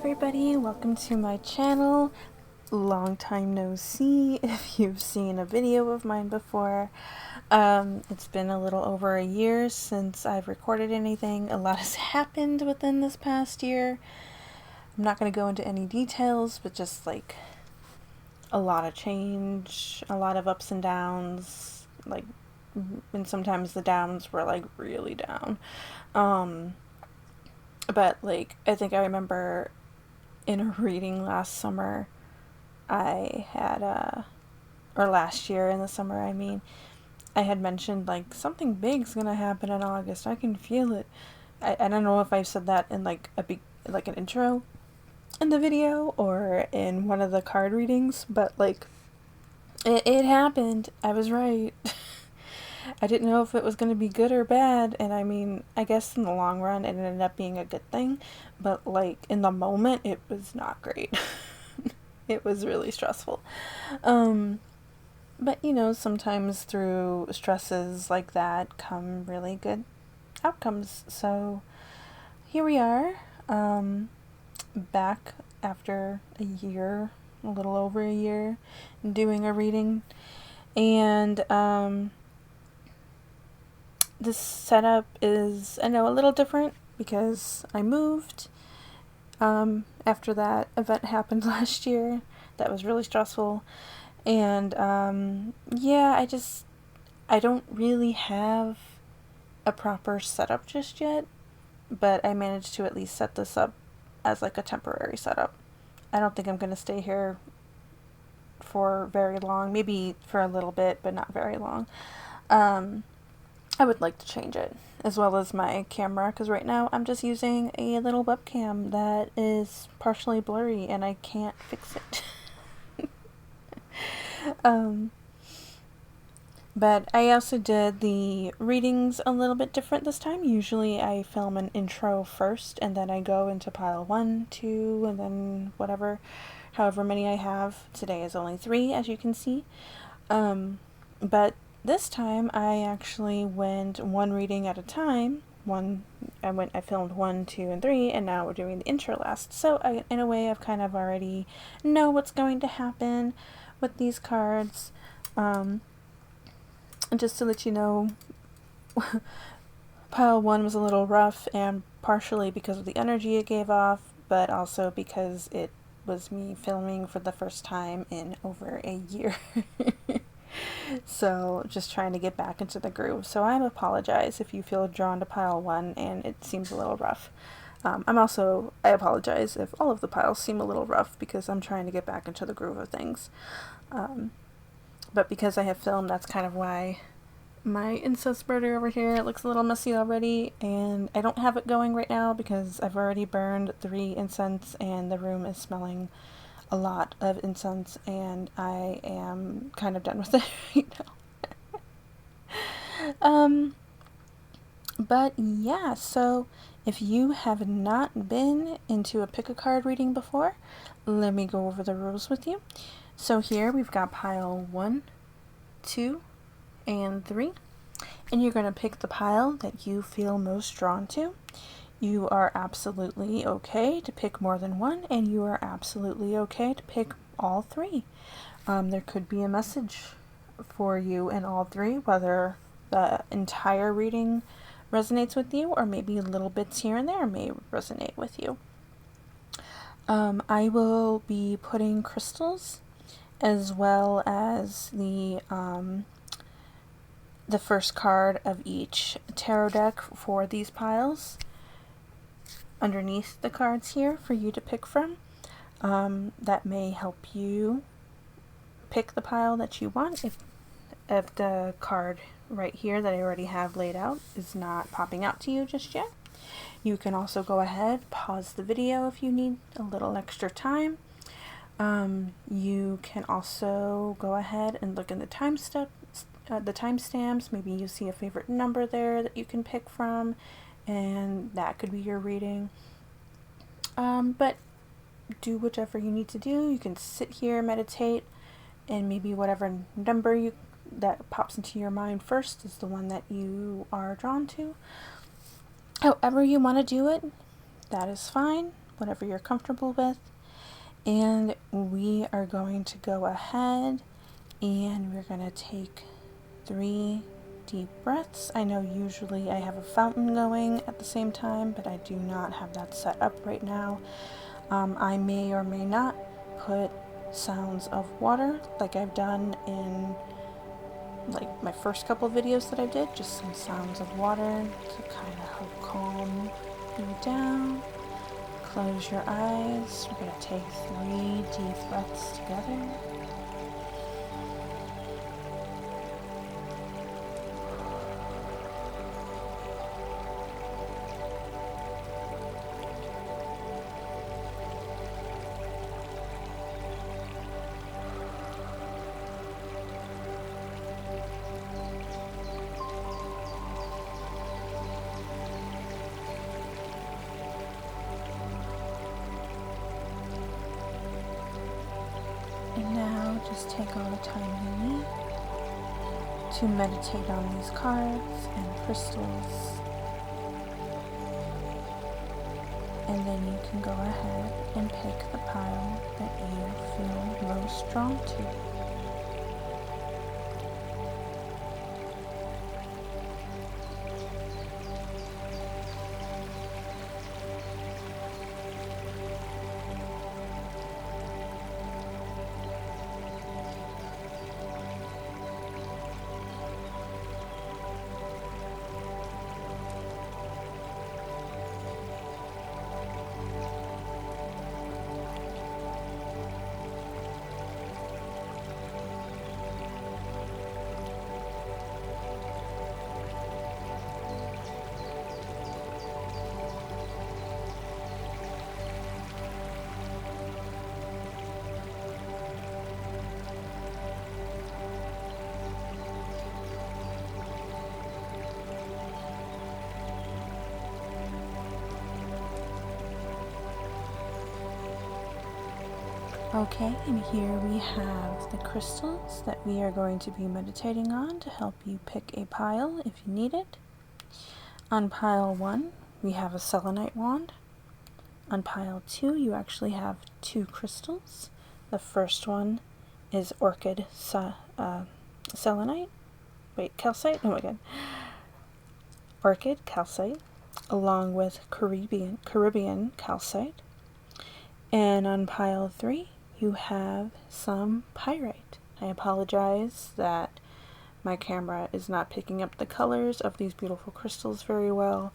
everybody, welcome to my channel. Long time no see if you've seen a video of mine before. It's been a little over a year since I've recorded anything. A lot has happened within this past year. I'm not going to go into any details, but just like a lot of change, a lot of ups and downs, like, and sometimes the downs were like really down. But like, I think I remember in a reading last summer, I had, or last year in the summer, I had mentioned like something big's gonna happen in August. I can feel it. I don't know if I said that in like like an intro in the video or in one of the card readings, but like it happened. I was right. I didn't know if it was going to be good or bad, and I guess in the long run it ended up being a good thing, but like in the moment it was not great. It was really stressful. But sometimes through stresses like that come really good outcomes. So here we are, back after a year, a little over a year, doing a reading, and this setup is, I know, a little different because I moved after that event happened last year. That was really stressful. And yeah, I don't really have a proper setup just yet, but I managed to at least set this up as like a temporary setup. I don't think I'm going to stay here for very long, maybe for a little bit, but not very long. I would like to change it, as well as my camera, because right now I'm just using a little webcam that is partially blurry and I can't fix it. But I also did the readings a little bit different this time. Usually I film an intro first and then I go into pile 1, 2, and then however many I have. Today is only 3, as you can see. But this time I actually went one reading at a time. I filmed 1, 2, and 3, and now we're doing the intro last. So in a way, I've kind of already know what's going to happen with these cards. And just to let you know, pile 1 was a little rough, and partially because of the energy it gave off, but also because it was me filming for the first time in over a year. So just trying to get back into the groove. So I apologize if you feel drawn to pile 1 and it seems a little rough. I apologize if all of the piles seem a little rough because I'm trying to get back into the groove of things. But because I have filmed, that's kind of why my incense burner over here looks a little messy already, and I don't have it going right now because I've already burned 3 incense and the room is smelling a lot of incense, and I am kind of done with it right now. But yeah, so if you have not been into a pick a card reading before, let me go over the rules with you. So here we've got pile 1, 2, and 3, and you're going to pick the pile that you feel most drawn to. You are absolutely okay to pick more than one, and you are absolutely okay to pick all 3. There could be a message for you in all 3, whether the entire reading resonates with you, or maybe little bits here and there may resonate with you. I will be putting crystals as well as the first card of each tarot deck for these piles underneath the cards here for you to pick from. That may help you pick the pile that you want if the card right here that I already have laid out is not popping out to you just yet. You can also go ahead, pause the video if you need a little extra time. You can also go ahead and look in the timestamps. Maybe you see a favorite number there that you can pick from, and that could be your reading. But do whatever you need to do. You can sit here, meditate, and maybe whatever number that pops into your mind first is the one that you are drawn to. However you want to do it, that is fine. whatever you're comfortable with. And we are going to go ahead and we're going to take 3 deep breaths. I know usually I have a fountain going at the same time, but I do not have that set up right now. I may or may not put sounds of water like I've done in like my first couple videos that I did, just some sounds of water to kind of help calm you down. Close your eyes. We're going to take 3 deep breaths together. And now just take all the time you need to meditate on these cards and crystals. And then you can go ahead and pick the pile that you feel most drawn to. Okay, and here we have the crystals that we are going to be meditating on to help you pick a pile if you need it. On pile 1, we have a selenite wand. On pile 2, you actually have 2 crystals. The first one is orchid selenite. Wait, calcite? Oh my god. Orchid calcite, along with Caribbean calcite. And on pile 3, you have some pyrite. I apologize that my camera is not picking up the colors of these beautiful crystals very well,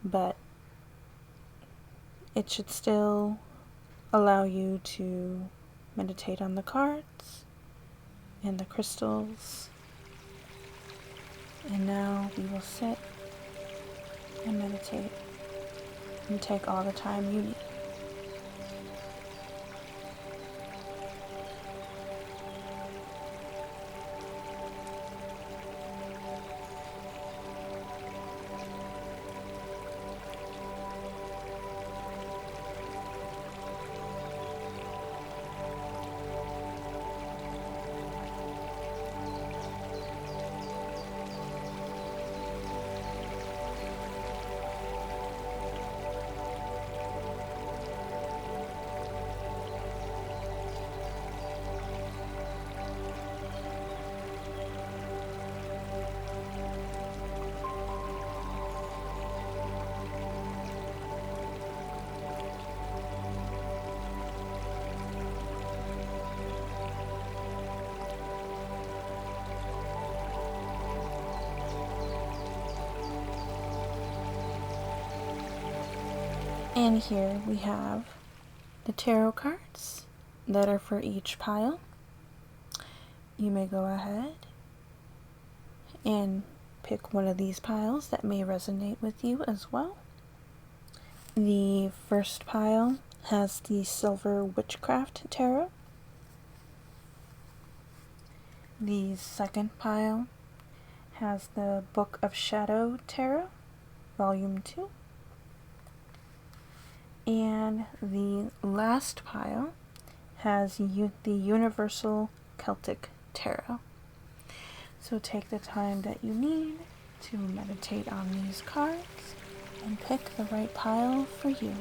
but it should still allow you to meditate on the cards and the crystals. And now we will sit and meditate and take all the time you need. And here we have the tarot cards that are for each pile. You may go ahead and pick one of these piles that may resonate with you as well. The first pile has the Silver Witchcraft Tarot. The second pile has the Book of Shadow Tarot, Volume 2. And the last pile has the Universal Celtic Tarot. So take the time that you need to meditate on these cards and pick the right pile for you.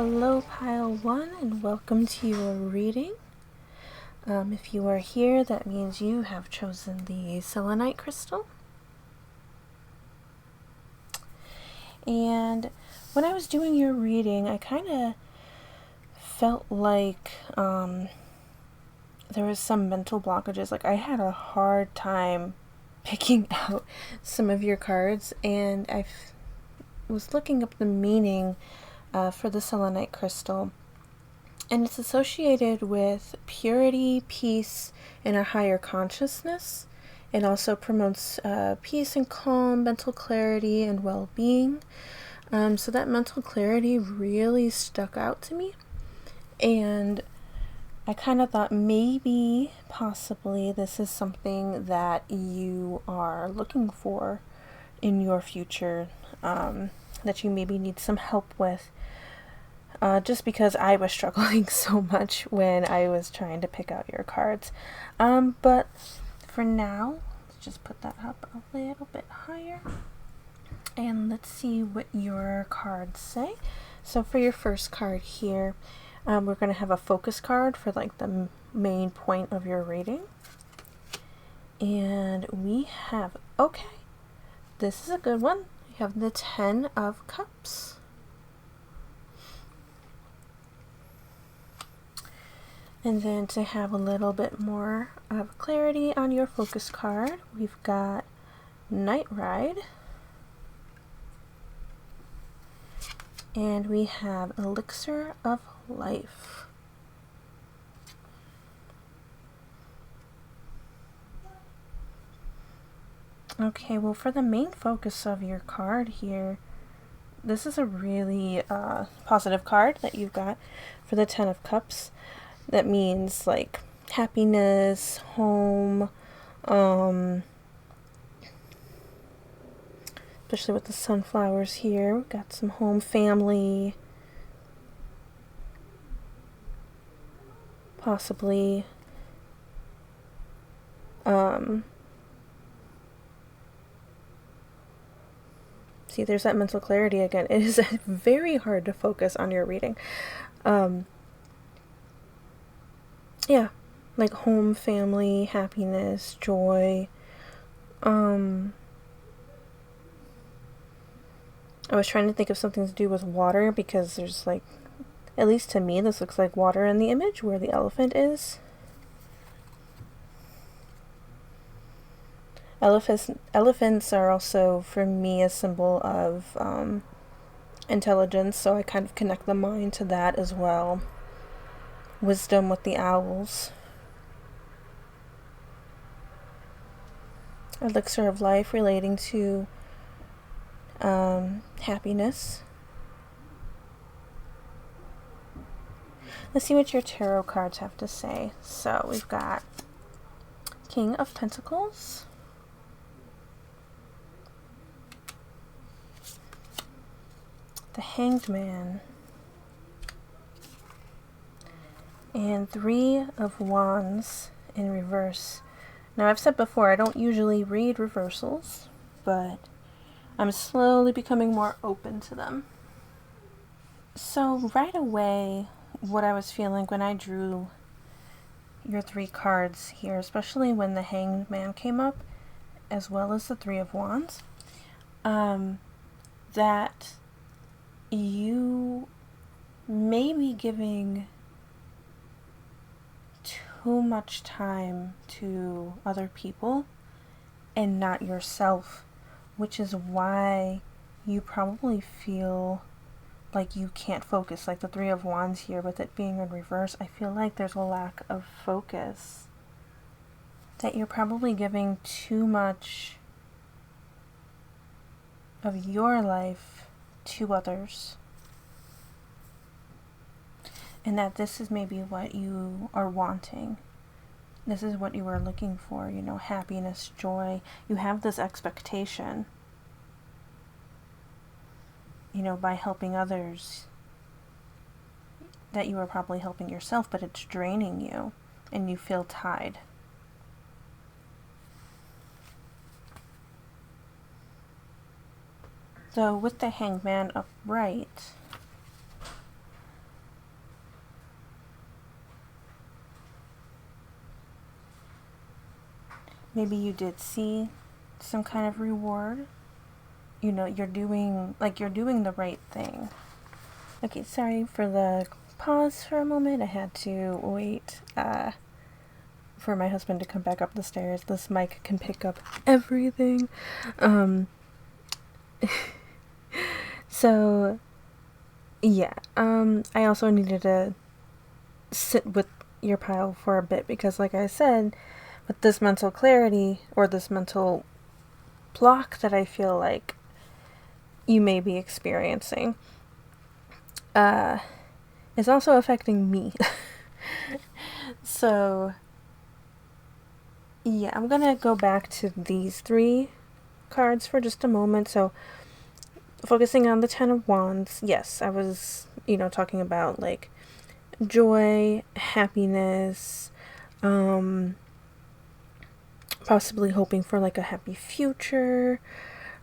Hello, Pile 1, and welcome to your reading. If you are here, that means you have chosen the selenite crystal. And when I was doing your reading, I kind of felt like there was some mental blockages. Like I had a hard time picking out some of your cards, and I was looking up the meaning for the selenite crystal. And it's associated with purity, peace, and a higher consciousness. It also promotes peace and calm, mental clarity, and well-being. So that mental clarity really stuck out to me. And I kind of thought maybe, possibly, this is something that you are looking for in your future, that you maybe need some help with. Just because I was struggling so much when I was trying to pick out your cards. But for now, let's just put that up a little bit higher. And let's see what your cards say. So for your first card here, we're going to have a focus card for like the main point of your reading. And we have, okay, this is a good one. We have the 10 of Cups. And then to have a little bit more of clarity on your focus card, we've got Night Ride. And we have Elixir of Life. Okay, well for the main focus of your card here, this is a really positive card that you've got for the 10 of Cups. That means like happiness, home, especially with the sunflowers here. We've got some home, family, possibly see, there's that mental clarity again. It is very hard to focus on your reading. Yeah, like home, family, happiness, joy. I was trying to think of something to do with water because there's like, at least to me, this looks like water in the image where the elephant is. Elephants are also, for me, a symbol of intelligence, so I kind of connect the mind to that as well. Wisdom with the owls. Elixir of Life relating to happiness. Let's see what your tarot cards have to say. So we've got King of Pentacles, the Hanged Man, and 3 of Wands in reverse. Now I've said before, I don't usually read reversals, but I'm slowly becoming more open to them. So right away, what I was feeling when I drew your 3 cards here, especially when the Hanged Man came up, as well as the 3 of Wands, that you may be giving too much time to other people and not yourself, which is why you probably feel like you can't focus. Like the 3 of Wands here, with it being in reverse, I feel like there's a lack of focus, that you're probably giving too much of your life to others, and that this is maybe what you are wanting. This is what you are looking for, you know, happiness, joy. You have this expectation, you know, by helping others, that you are probably helping yourself, but it's draining you and you feel tied. So with the Hanged Man upright, maybe you did see some kind of reward. You know, you're doing the right thing. Okay, sorry for the pause for a moment. I had to wait for my husband to come back up the stairs. This mic can pick up everything. So yeah, I also needed to sit with your pile for a bit because, like I said, with this mental clarity or this mental block that I feel like you may be experiencing, is also affecting me. So yeah, I'm gonna go back to these 3 cards for just a moment. So focusing on the Ten of Wands, yes, I was, talking about like joy, happiness, possibly hoping for like a happy future.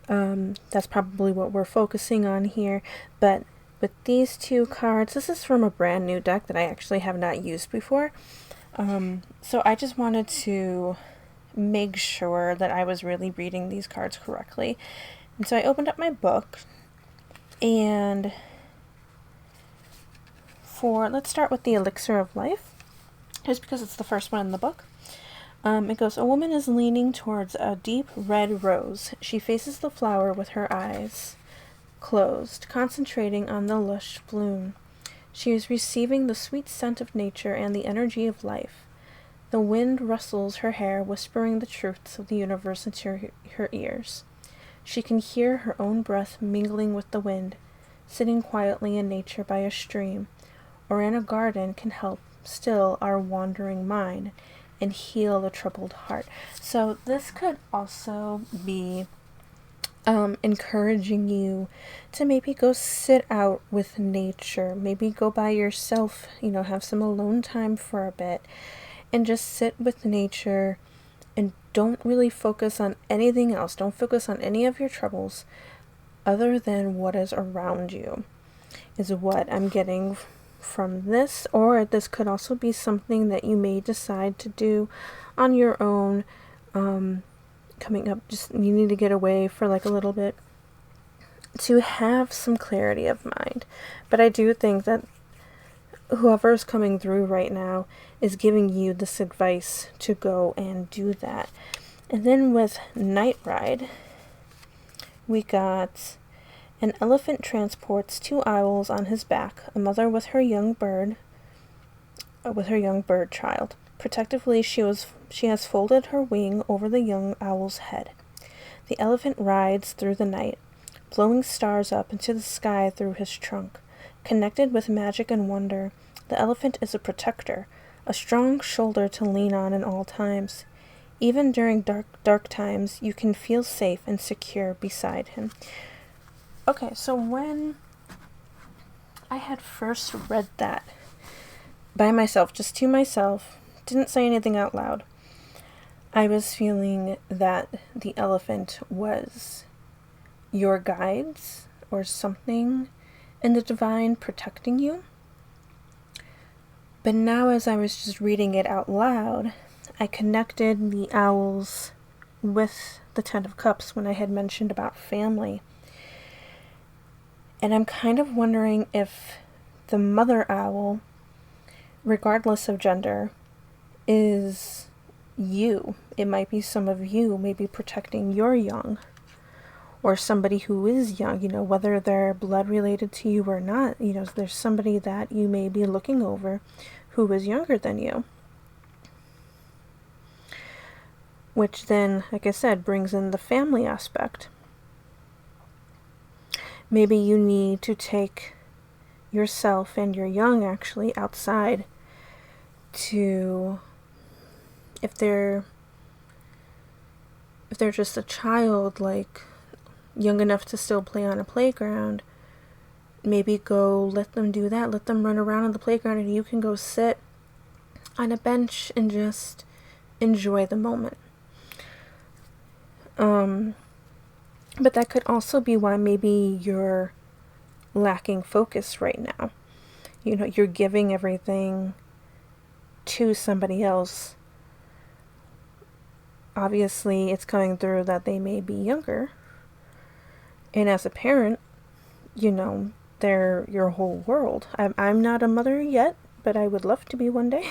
That's probably what we're focusing on here. But with these 2 cards, this is from a brand new deck that I actually have not used before. So I just wanted to make sure that I was really reading these cards correctly. And so I opened up my book, and let's start with the Elixir of Life, just because it's the first one in the book. It goes, a woman is leaning towards a deep red rose. She faces the flower with her eyes closed, concentrating on the lush bloom. She is receiving the sweet scent of nature and the energy of life. The wind rustles her hair, whispering the truths of the universe into her ears. She can hear her own breath mingling with the wind. Sitting quietly in nature by a stream or in a garden can help still our wandering mind and heal the troubled heart. So this could also be encouraging you to maybe go sit out with nature, maybe go by yourself, have some alone time for a bit and just sit with nature and don't really focus on anything else. Don't focus on any of your troubles other than what is around you, is what I'm getting from this. Or this could also be something that you may decide to do on your own, coming up. Just you need to get away for like a little bit to have some clarity of mind. But I do think that whoever's coming through right now is giving you this advice to go and do that. And then with Night Ride, we got an elephant transports 2 owls on his back, a mother with her young bird child. Protectively, she has folded her wing over the young owl's head. The elephant rides through the night, blowing stars up into the sky through his trunk. Connected with magic and wonder, the elephant is a protector, a strong shoulder to lean on in all times. Even during dark times, you can feel safe and secure beside him. Okay, so when I had first read that by myself, just to myself, didn't say anything out loud, I was feeling that the elephant was your guides or something in the divine protecting you. But now as I was just reading it out loud, I connected the owls with the Ten of Cups when I had mentioned about family. And I'm kind of wondering if the mother owl, regardless of gender, is you. It might be some of you maybe protecting your young, or somebody who is young, whether they're blood related to you or not. There's somebody that you may be looking over who is younger than you. Which then, like I said, brings in the family aspect. Maybe you need to take yourself and your young actually outside to, if they're just a child, like young enough to still play on a playground, maybe go let them do that. Let them run around on the playground and you can go sit on a bench and just enjoy the moment. But that could also be why maybe you're lacking focus right now. You're giving everything to somebody else obviously it's coming through that they may be younger. And as a parent, you know, they're your whole world. I'm not a mother yet, but I would love to be one day.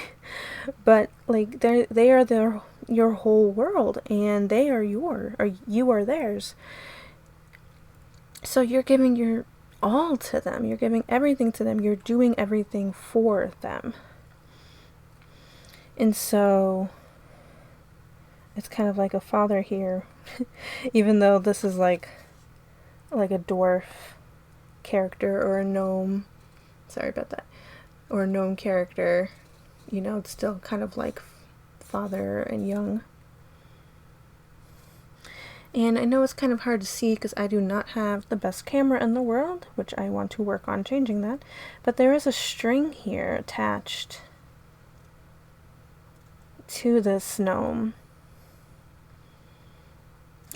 But like they are your whole world, and they are you are theirs. So you're giving your all to them. You're giving everything to them. You're doing everything for them. And so it's kind of like a father here, even though this is like a dwarf character or a gnome. Sorry about that. Or a gnome character. You know, it's still kind of like father and young. And I know it's kind of hard to see because I do not have the best camera in the world, which I want to work on changing that. But there is a string here attached to this gnome.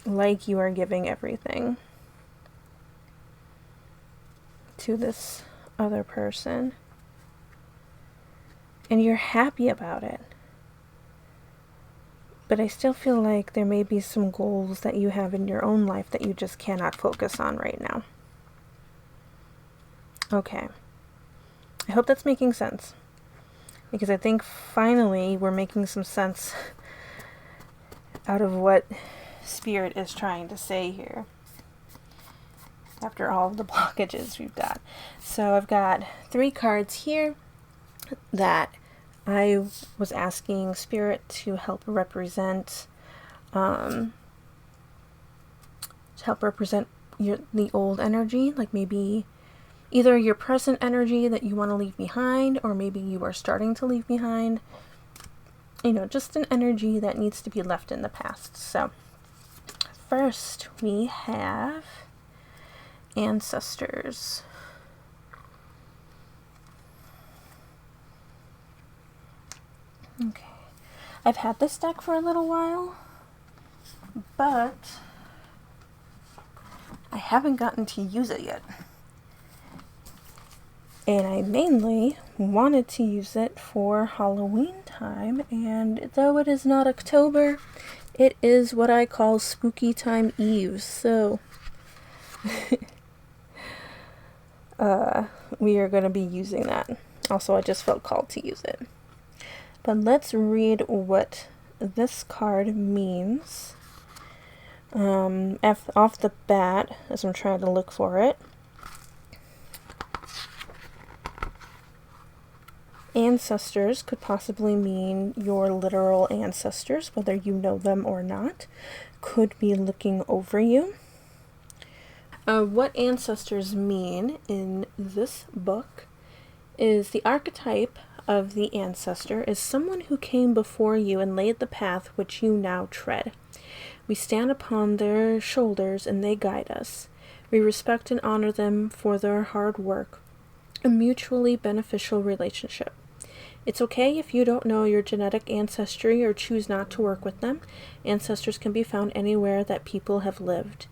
Like you are giving everything to this other person. And you're happy about it. But I still feel like there may be some goals that you have in your own life that you just cannot focus on right now. Okay. I hope that's making sense. Because I think finally we're making some sense out of what Spirit is trying to say here. After all of the blockages we've got. So I've got 3 cards here that I was asking Spirit to help represent the old energy, like maybe either your present energy that you want to leave behind, or maybe you are starting to leave behind. You know, just an energy that needs to be left in the past. So first we have ancestors. Okay. I've had this deck for a little while, but I haven't gotten to use it yet. And I mainly wanted to use it for Halloween time, and though it is not October, it is what I call Spooky Time Eve, so we are going to be using that. Also, I just felt called to use it. But let's read what this card means. Off the bat, as I'm trying to look for it. Ancestors could possibly mean your literal ancestors, whether you know them or not, could be looking over you. What ancestors mean in this book is the archetype of the ancestor is someone who came before you and laid the path which you now tread. We stand upon their shoulders and they guide us. We respect and honor them for their hard work, a mutually beneficial relationship. It's okay if you don't know your genetic ancestry or choose not to work with them. Ancestors can be found anywhere that people have lived.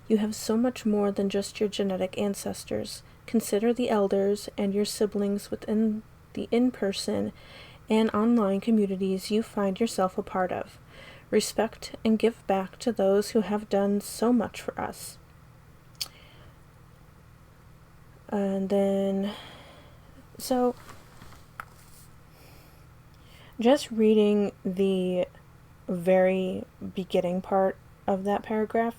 You have so much more than just your genetic ancestors. Consider the elders and your siblings within the in-person and online communities you find yourself a part of. Respect and give back to those who have done so much for us. And then, so, just reading the very beginning part of that paragraph,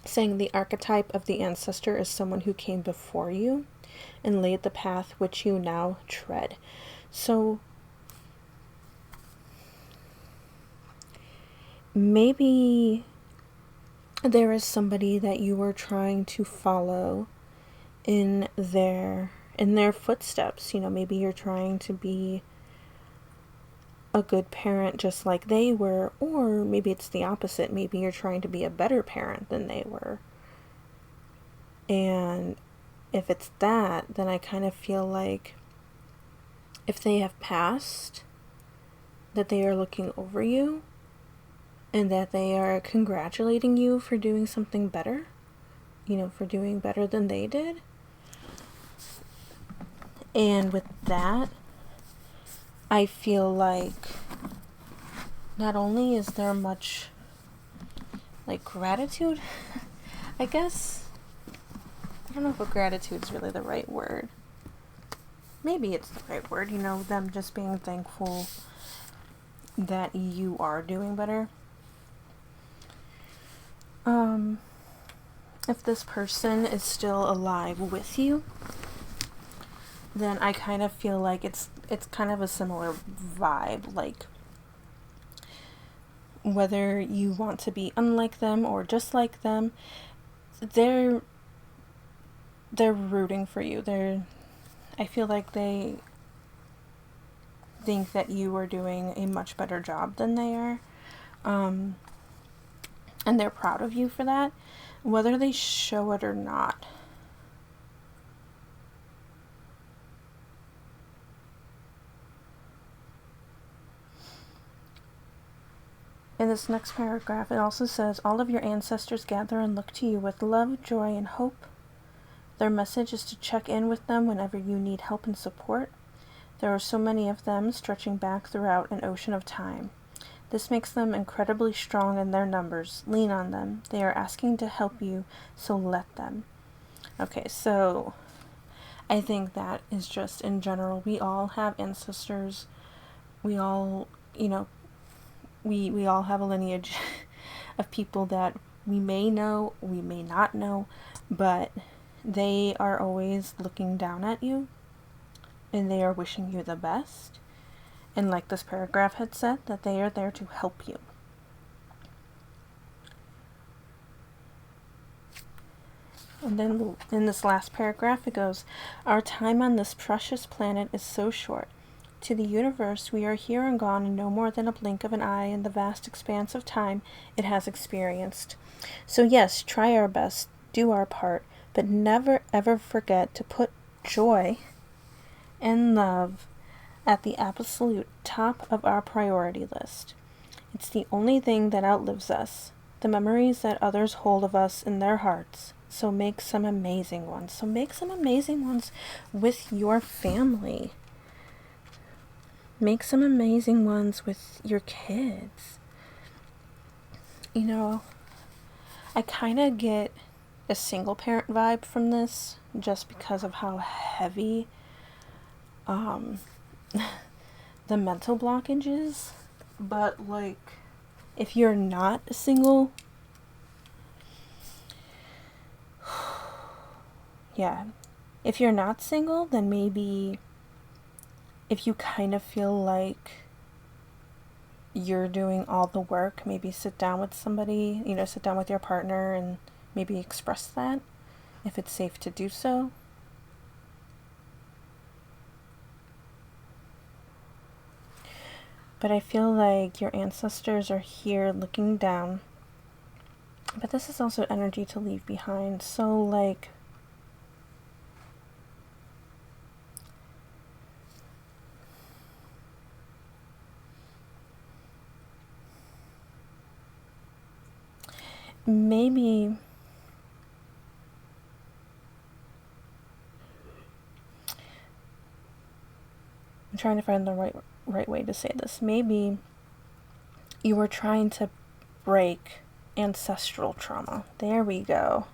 saying the archetype of the ancestor is someone who came before you and laid the path which you now tread. So maybe there is somebody that you are trying to follow in their footsteps. You know, maybe you're trying to be a good parent just like they were, or maybe it's the opposite. Maybe you're trying to be a better parent than they were. And if it's that, then I kind of feel like if they have passed, that they are looking over you and that they are congratulating you for doing something better, you know, for doing better than they did. And with that, I feel like not only is there much like gratitude. I guess, I don't know if gratitude is really the right word. Maybe it's the right word, them just being thankful that you are doing better. If this person is still alive with you, then I kind of feel like it's kind of a similar vibe, like whether you want to be unlike them or just like them, they're rooting for you. I feel like they think that you are doing a much better job than they are. And they're proud of you for that, whether they show it or not. In this next paragraph, it also says, all of your ancestors gather and look to you with love, joy, and hope. Their message is to check in with them whenever you need help and support. There are so many of them stretching back throughout an ocean of time. This makes them incredibly strong in their numbers. Lean on them. They are asking to help you, so let them. Okay, so I think that is just in general. We all have ancestors. We all, we all have a lineage of people that we may know, we may not know, but they are always looking down at you, and they are wishing you the best. And like this paragraph had said, that they are there to help you. And then in this last paragraph it goes, our time on this precious planet is so short. To the universe, we are here and gone in no more than a blink of an eye in the vast expanse of time it has experienced. So yes, try our best, do our part, but never ever forget to put joy and love at the absolute top of our priority list. It's the only thing that outlives us, the memories that others hold of us in their hearts. So make some amazing ones. So make some amazing ones with your family. Make some amazing ones with your kids. I kind of get a single parent vibe from this just because of how heavy the mental blockage is. But like, if you're not single, if you're not single, then maybe if you kind of feel like you're doing all the work, maybe sit down with somebody, sit down with your partner and maybe express that, if it's safe to do so. But I feel like your ancestors are here looking down. But this is also energy to leave behind. So like, maybe I'm trying to find the right way to say this. Maybe you were trying to break ancestral trauma. There we go.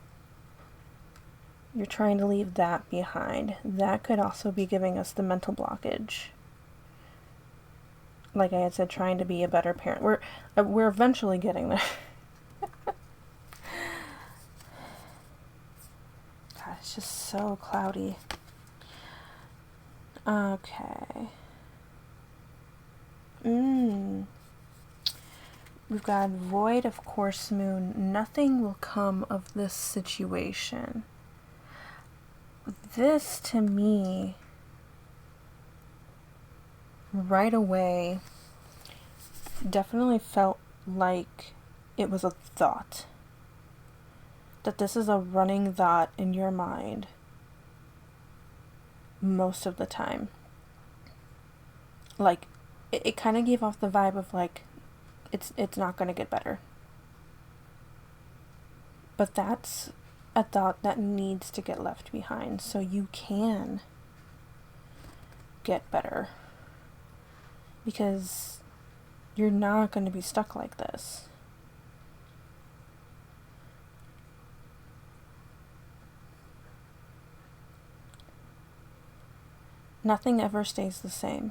You're trying to leave that behind. That could also be giving us the mental blockage. Like I had said, trying to be a better parent. We're eventually getting there. God, it's just so cloudy. Okay. We've got void of course moon. Nothing will come of this situation. This to me right away definitely felt like it was a thought. That this is a running thought in your mind most of the time. Like, it kind of gave off the vibe of like, it's not going to get better. But that's a thought that needs to get left behind so you can get better. Because you're not going to be stuck like this. Nothing ever stays the same.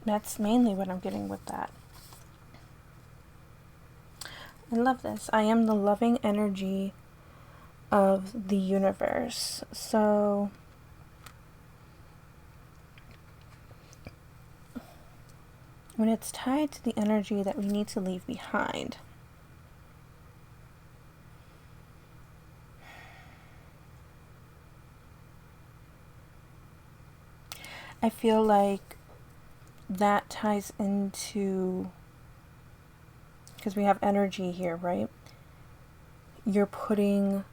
That's mainly what I'm getting with that. I love this. I am the loving energy of the universe. So when it's tied to the energy that we need to leave behind, I feel like that ties into, because we have energy here, right? You're putting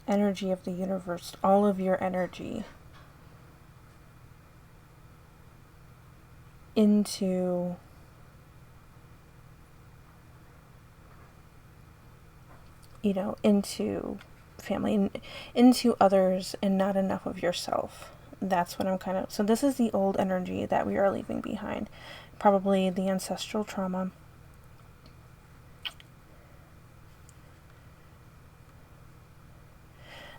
energy of the universe, all of your energy, into into family, into others, and not enough of yourself. That's what I'm kind of, so this is the old energy that we are leaving behind, probably the ancestral trauma.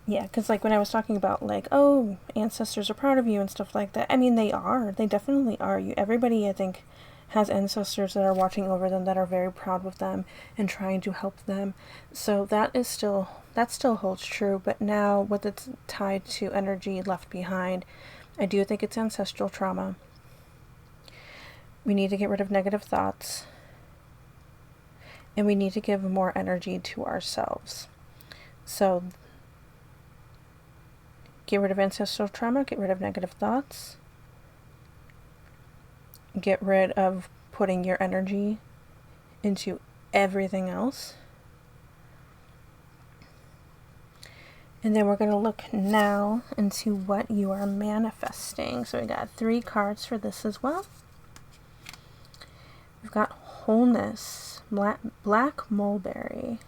Yeah, because like when I was talking about like, oh, ancestors are proud of you and stuff like that, I mean, they definitely are. Everybody, I think, has ancestors that are watching over them, that are very proud of them and trying to help them. So that still holds true. But now with it's tied to energy left behind, I do think it's ancestral trauma. We need to get rid of negative thoughts, and we need to give more energy to ourselves. So get rid of ancestral trauma, get rid of negative thoughts, get rid of putting your energy into everything else. And then we're going to look now into what you are manifesting. So we got 3 cards for this as well. We've got wholeness, black mulberry.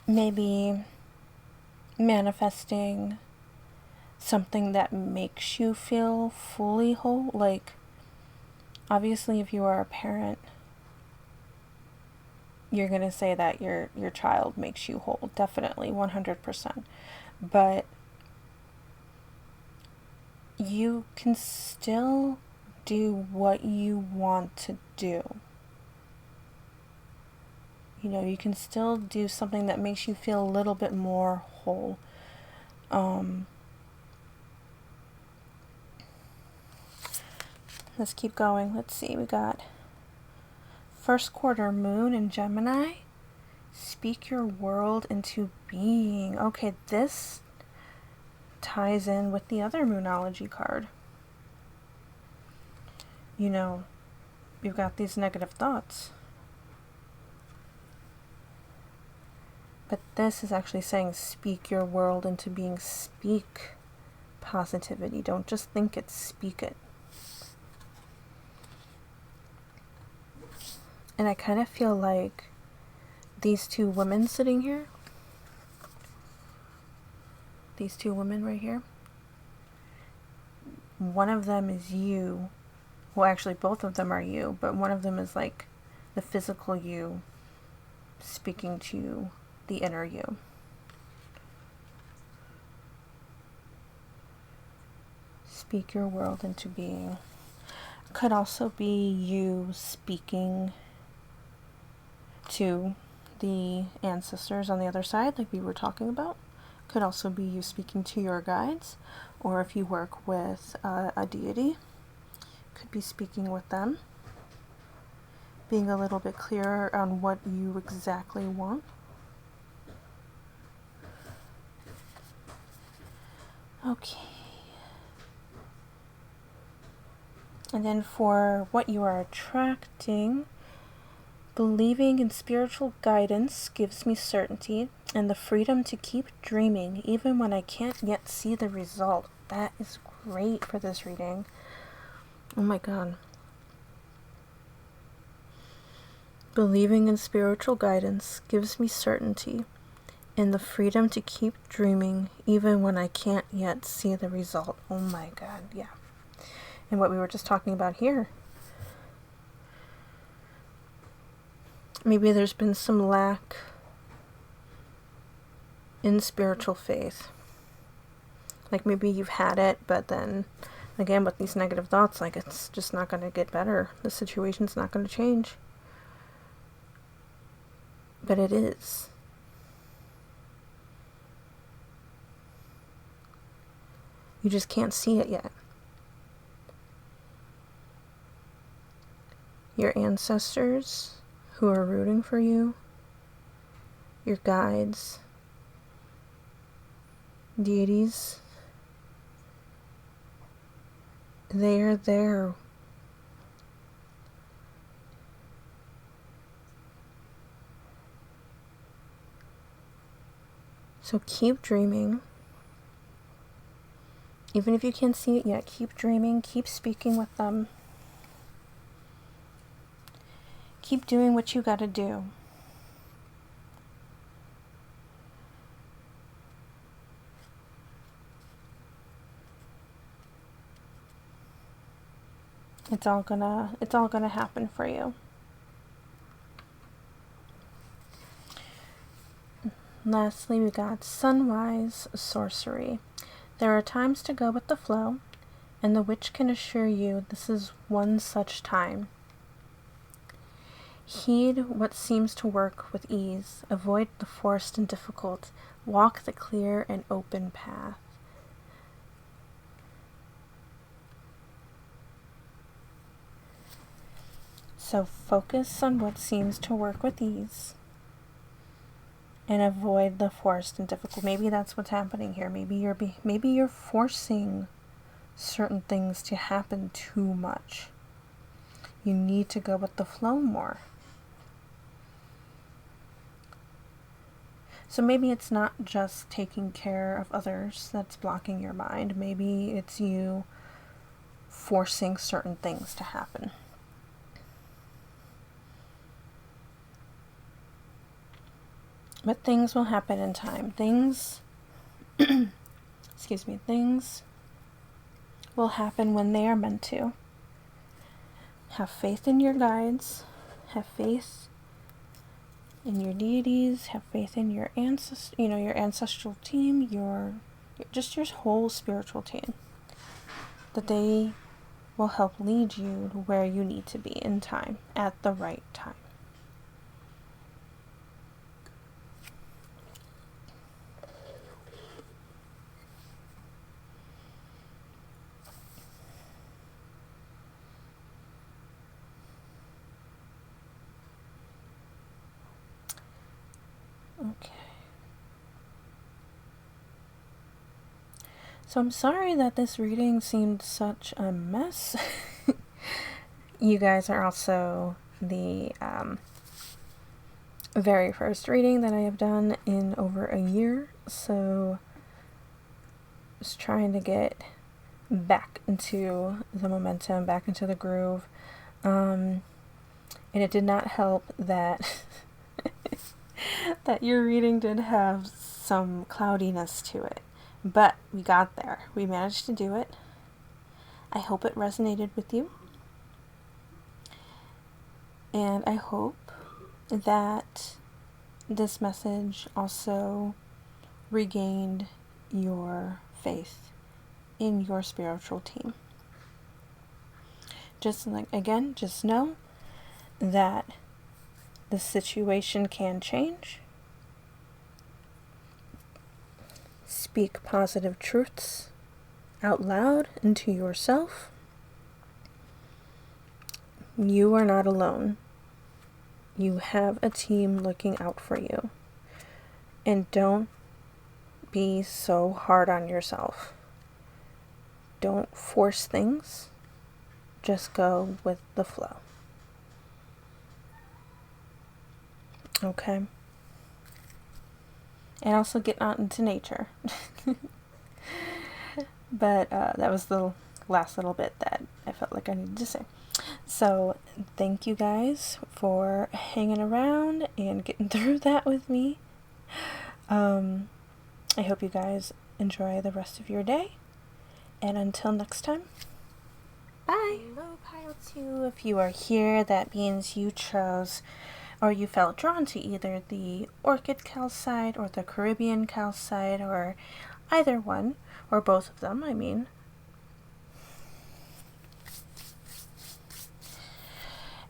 Maybe manifesting something that makes you feel fully whole. Like, obviously, if you are a parent, you're going to say that your child makes you whole. Definitely, 100%. But you can still do what you want to do. You can still do something that makes you feel a little bit more whole. Let's keep going. Let's see. We got first quarter moon in Gemini. Speak your world into being. Okay, this ties in with the other Moonology card. You've got these negative thoughts. But this is actually saying speak your world into being. Speak positivity. Don't just think it, speak it. And I kind of feel like these 2 women sitting here, these 2 women right here, one of them is you. Well, actually, both of them are you, but one of them is like the physical you speaking to the inner you. Speak your world into being. Could also be you speaking to the ancestors on the other side, like we were talking about. Could also be you speaking to your guides, or if you work with a deity, could be speaking with them, being a little bit clearer on what you exactly want. Okay. And then for what you are attracting, believing in spiritual guidance gives me certainty and the freedom to keep dreaming even when I can't yet see the result. That is great for this reading. Oh my god. Believing in spiritual guidance gives me certainty and the freedom to keep dreaming even when I can't yet see the result. Oh my God, yeah. And what we were just talking about here. Maybe there's been some lack in spiritual faith. Like maybe you've had it, but then again with these negative thoughts, like it's just not going to get better. The situation's not going to change. But it is. You just can't see it yet. Your ancestors who are rooting for you, your guides, deities, they are there. So keep dreaming. Even if you can't see it yet, keep dreaming, keep speaking with them. Keep doing what you gotta do. It's all gonna happen for you. Lastly, we got Sunwise Sorcery. There are times to go with the flow, and the witch can assure you this is one such time. Heed what seems to work with ease. Avoid the forced and difficult. Walk the clear and open path. So focus on what seems to work with ease and avoid the forced and difficult. Maybe that's what's happening here. Maybe you're forcing certain things to happen too much. You need to go with the flow more. So maybe it's not just taking care of others that's blocking your mind. Maybe it's you forcing certain things to happen. But things will happen in time. Things will happen when they are meant to. Have faith in your guides. Have faith in your deities. Have faith in your your ancestral team, your whole spiritual team. That they will help lead you to where you need to be in time, at the right time. Okay. So I'm sorry that this reading seemed such a mess. You guys are also the very first reading that I have done in over a year, so just trying to get back into the momentum, back into the groove. And it did not help that that your reading did have some cloudiness to it. But we got there. We managed to do it. I hope it resonated with you. And I hope that this message also regained your faith in your spiritual team. Just know that the situation can change. Speak positive truths out loud into yourself. You are not alone. You have a team looking out for you. And don't be so hard on yourself. Don't force things. Just go with the flow. Okay? And also get out into nature. But that was the last little bit that I felt like I needed to say. So thank you guys for hanging around and getting through that with me. I hope you guys enjoy the rest of your day. And until next time, bye! Hello, Pile 2. If you are here, that means you chose or you felt drawn to either the Orchid Calcite or the Caribbean Calcite or either one, or both of them, I mean.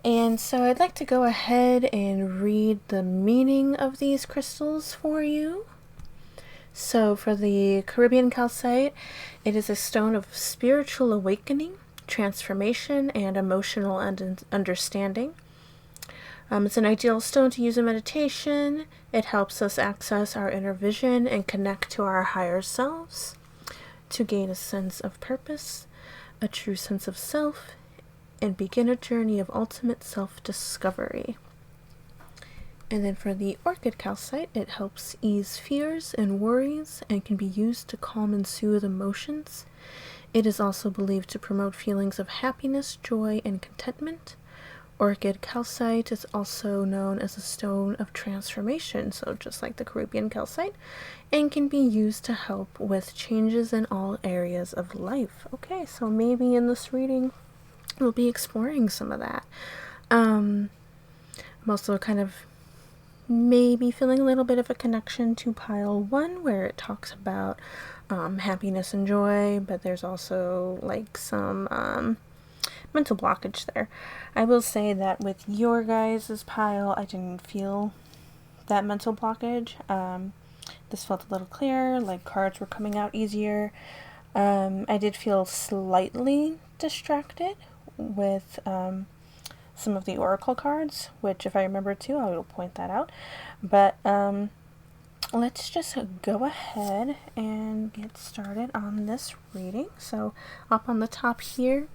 And so I'd like to go ahead and read the meaning of these crystals for you. So for the Caribbean Calcite, it is a stone of spiritual awakening, transformation, and emotional understanding. It's an ideal stone to use in meditation. It helps us access our inner vision and connect to our higher selves, to gain a sense of purpose, a true sense of self, and begin a journey of ultimate self-discovery. And then for the Orchid Calcite, it helps ease fears and worries and can be used to calm and soothe emotions. It is also believed to promote feelings of happiness, joy, and contentment. Orchid Calcite is also known as a stone of transformation, so just like the Caribbean Calcite, and can be used to help with changes in all areas of life. Okay, so maybe in this reading, we'll be exploring some of that. I'm also kind of maybe feeling a little bit of a connection to Pile 1, where it talks about happiness and joy, but there's also like some mental blockage there. I will say that with your guys' pile, I didn't feel that mental blockage. This felt a little clearer, like cards were coming out easier. I did feel slightly distracted with some of the oracle cards, which if I remember too, I will point that out. But let's just go ahead and get started on this reading. So up on the top here,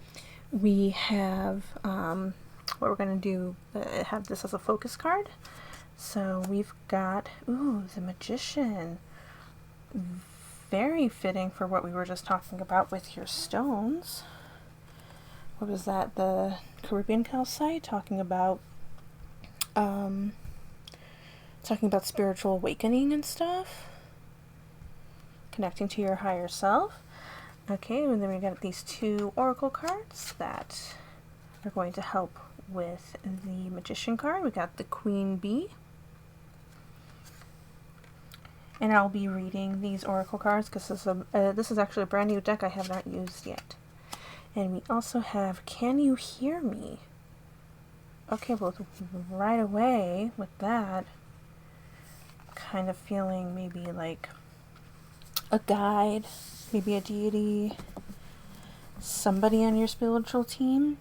we have what we're going to do, have this as a focus card. So we've got, the Magician. Very fitting for what we were just talking about with your stones. What was that? The Caribbean Calcite, talking about spiritual awakening and stuff. Connecting to your higher self. Okay, and then we got these two oracle cards that are going to help with the Magician card. We got the Queen Bee. And I'll be reading these oracle cards because this is actually a brand new deck I have not used yet. And we also have Can You Hear Me? Okay, well, right away with that, kind of feeling maybe like a guide, maybe a deity, somebody on your spiritual team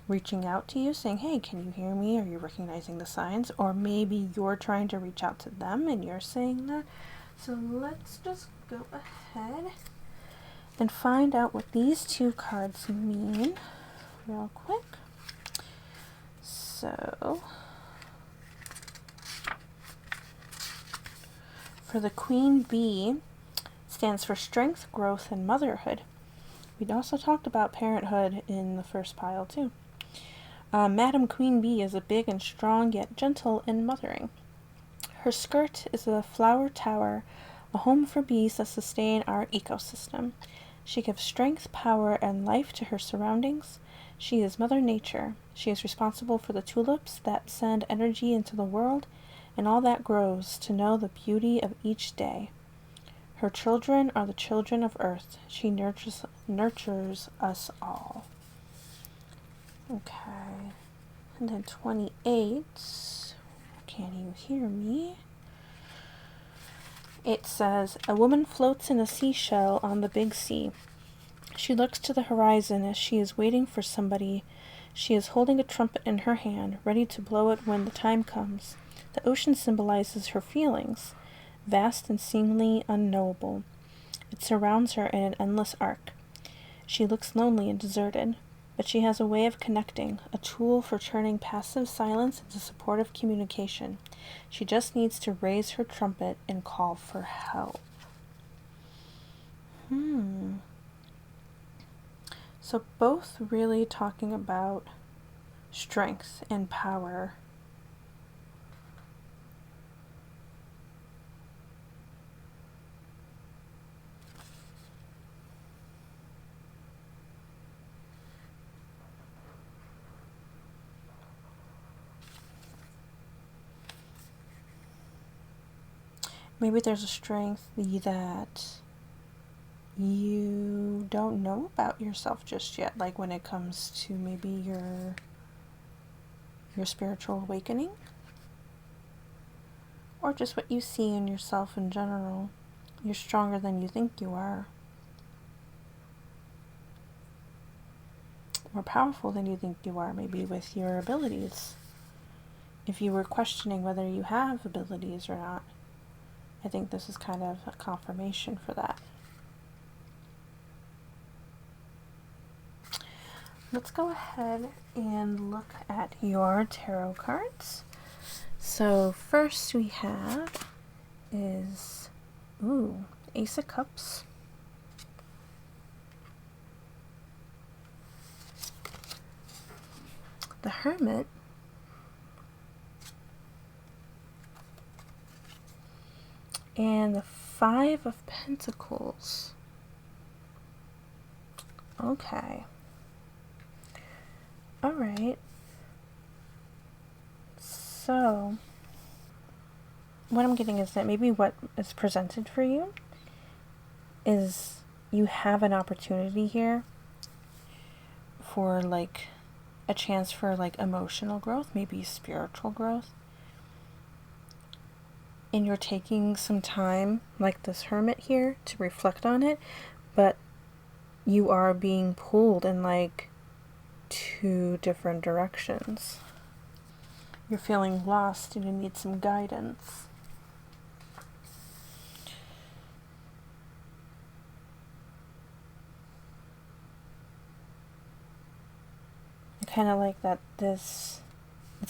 reaching out to you saying, hey, can you hear me? Are you recognizing the signs? Or maybe you're trying to reach out to them and you're saying that. So let's just go ahead and find out what these two cards mean real quick. So for the Queen Bee, stands for strength, growth, and motherhood. We'd also talked about parenthood in the first pile too. Madam Queen Bee is a big and strong, yet gentle in mothering. Her skirt is a flower tower, a home for bees that sustain our ecosystem. She gives strength, power, and life to her surroundings. She is Mother Nature. She is responsible for the tulips that send energy into the world and all that grows to know the beauty of each day. Her children are the children of Earth. She nurtures us all. Okay. And then 28. Can you hear me? It says, a woman floats in a seashell on the big sea. She looks to the horizon as she is waiting for somebody. She is holding a trumpet in her hand, ready to blow it when the time comes. The ocean symbolizes her feelings, vast and seemingly unknowable. It surrounds her in an endless arc. She looks lonely and deserted, but she has a way of connecting, a tool for turning passive silence into supportive communication. She just needs to raise her trumpet and call for So both really talking about strength and power. Maybe there's a strength that you don't know about yourself just yet, like when it comes to maybe your spiritual awakening, or just what you see in yourself in general. You're stronger than you think you are, more powerful than you think you are, maybe with your abilities. If you were questioning whether you have abilities or not, I think this is kind of a confirmation for that. Let's go ahead and look at your tarot cards. So first we have is, Ace of Cups. The Hermit. And the Five of Pentacles. Okay. Alright. So, what I'm getting is that maybe what is presented for you is you have an opportunity here for like a chance for like emotional growth, maybe spiritual growth. And you're taking some time, like this Hermit here, to reflect on it, but you are being pulled in like two different directions. You're feeling lost and you need some guidance. I kind of like that it's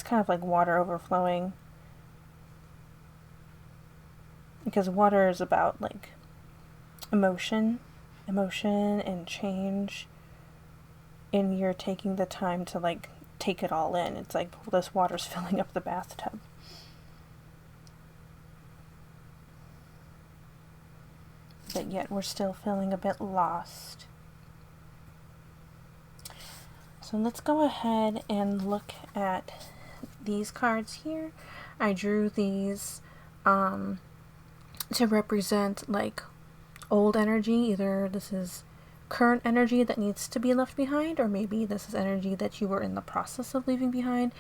kind of like water overflowing. Because water is about like emotion and change. And you're taking the time to like take it all in. It's like this water's filling up the bathtub. But yet we're still feeling a bit lost. So let's go ahead and look at these cards here. I drew these to represent like old energy. Either this is current energy that needs to be left behind, or maybe this is energy that you were in the process of leaving behind.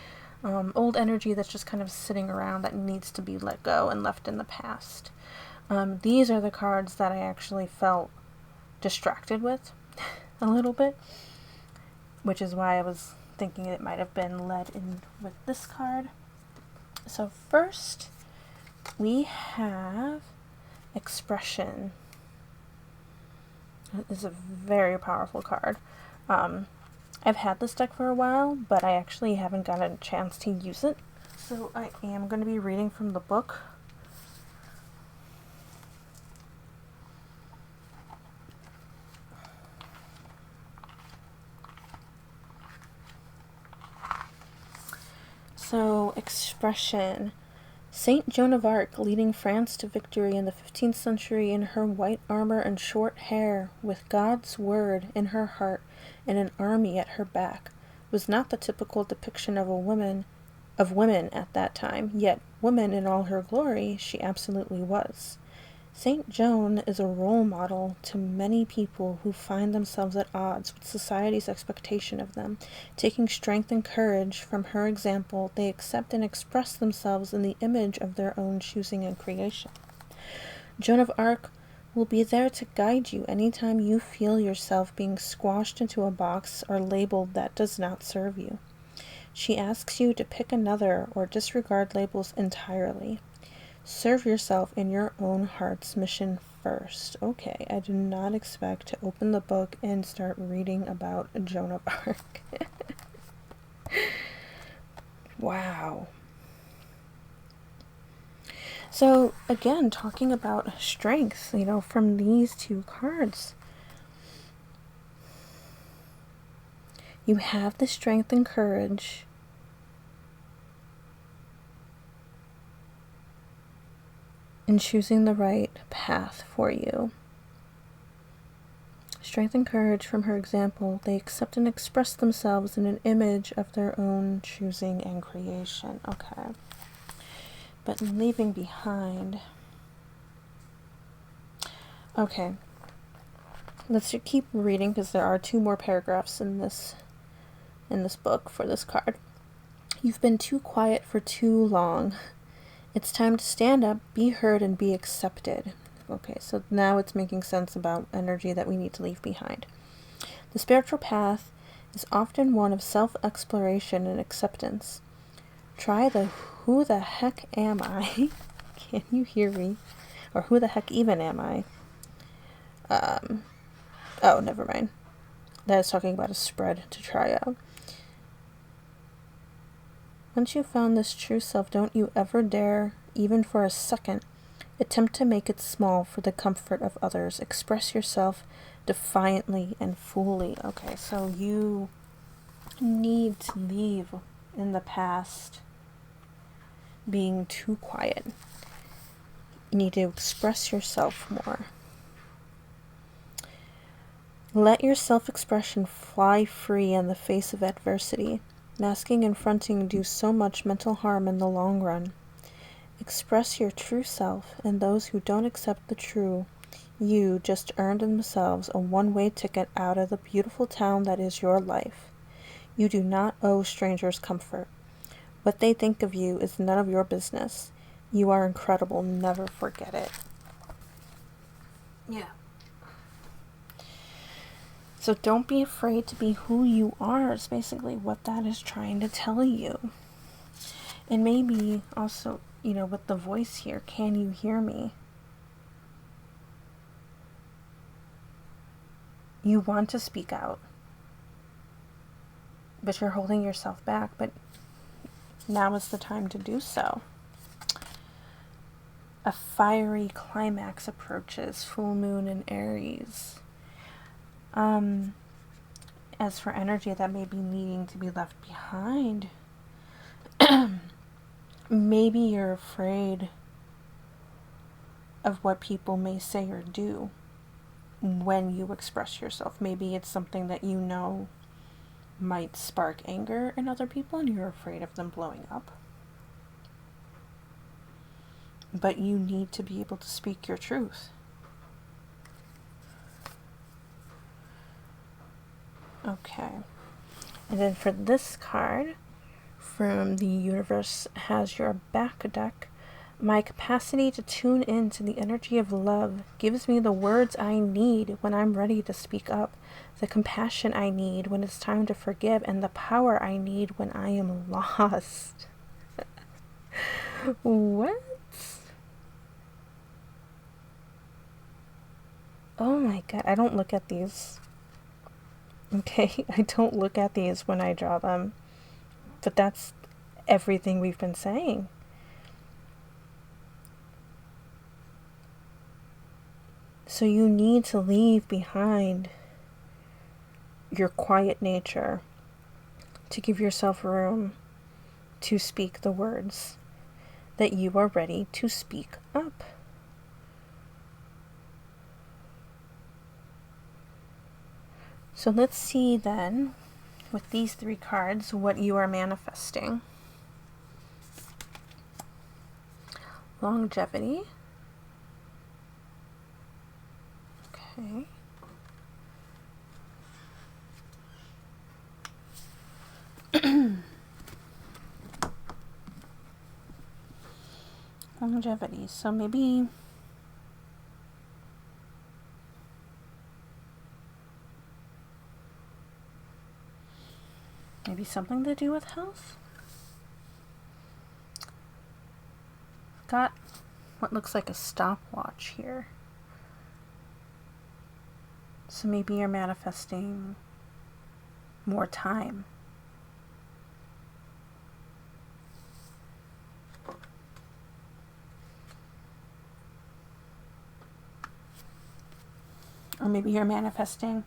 Old energy that's just kind of sitting around that needs to be let go and left in the past. These are the cards that I actually felt distracted with a little bit, which is why I was thinking it might have been led in with this card. So first we have Expression. It is a very powerful card. I've had this deck for a while, but I actually haven't gotten a chance to use it. So I am going to be reading from the book. So, Expression. Saint Joan of Arc, leading France to victory in the 15th century in her white armor and short hair, with God's word in her heart and an army at her back, was not the typical depiction of women at that time, yet woman in all her glory she absolutely was. Saint Joan is a role model to many people who find themselves at odds with society's expectation of them. Taking strength and courage from her example, they accept and express themselves in the image of their own choosing and creation. Joan of Arc will be there to guide you anytime you feel yourself being squashed into a box or labeled that does not serve you. She asks you to pick another or disregard labels entirely. Serve yourself in your own heart's mission first. Okay, I did not expect to open the book and start reading about Joan of Arc. Wow. So, again, talking about strength, from these two cards. You have the strength and courage in choosing the right path for you. Strength and courage from her example, they accept and express themselves in an image of their own choosing and creation. Okay. But leaving behind. Okay. Let's keep reading because there are 2 more paragraphs in this book for this card. You've been too quiet for too long. It's time to stand up, be heard, and be accepted. Okay, so now it's making sense about energy that we need to leave behind. The spiritual path is often one of self-exploration and acceptance. Try the who the heck am I? Can you hear me? Or who the heck even am I? Oh, never mind. That is talking about a spread to try out. Once you've found this true self, don't you ever dare, even for a second, attempt to make it small for the comfort of others. Express yourself defiantly and fully. Okay, so you need to leave in the past being too quiet. You need to express yourself more. Let your self-expression fly free in the face of adversity. Masking and fronting do so much mental harm in the long run. Express your true self, and those who don't accept the true you just earned themselves a one-way ticket out of the beautiful town that is your life. You do not owe strangers comfort. What they think of you is none of your business. You are incredible. Never forget it. Yeah. So don't be afraid to be who you are, is basically what that is trying to tell you. And maybe also, with the voice here, can you hear me? You want to speak out, but you're holding yourself back, but now is the time to do so. A fiery climax approaches, full moon in Aries. As for energy that may be needing to be left behind, maybe you're afraid of what people may say or do when you express yourself. Maybe it's something that might spark anger in other people and you're afraid of them blowing up. But you need to be able to speak your truth. Okay. And then for this card from the universe has your back deck. My capacity to tune in to the energy of love gives me the words I need when I'm ready to speak up, the compassion I need when it's time to forgive, and the power I need when I am lost. What? Oh my god, I don't look at these. Okay, I don't look at these when I draw them. But that's everything we've been saying. So you need to leave behind your quiet nature to give yourself room to speak the words that you are ready to speak up. So let's see then, with these 3 cards, what you are manifesting. Longevity. Okay. Longevity. So maybe something to do with health. Got what looks like a stopwatch here. So maybe you're manifesting more time. Or maybe you're manifesting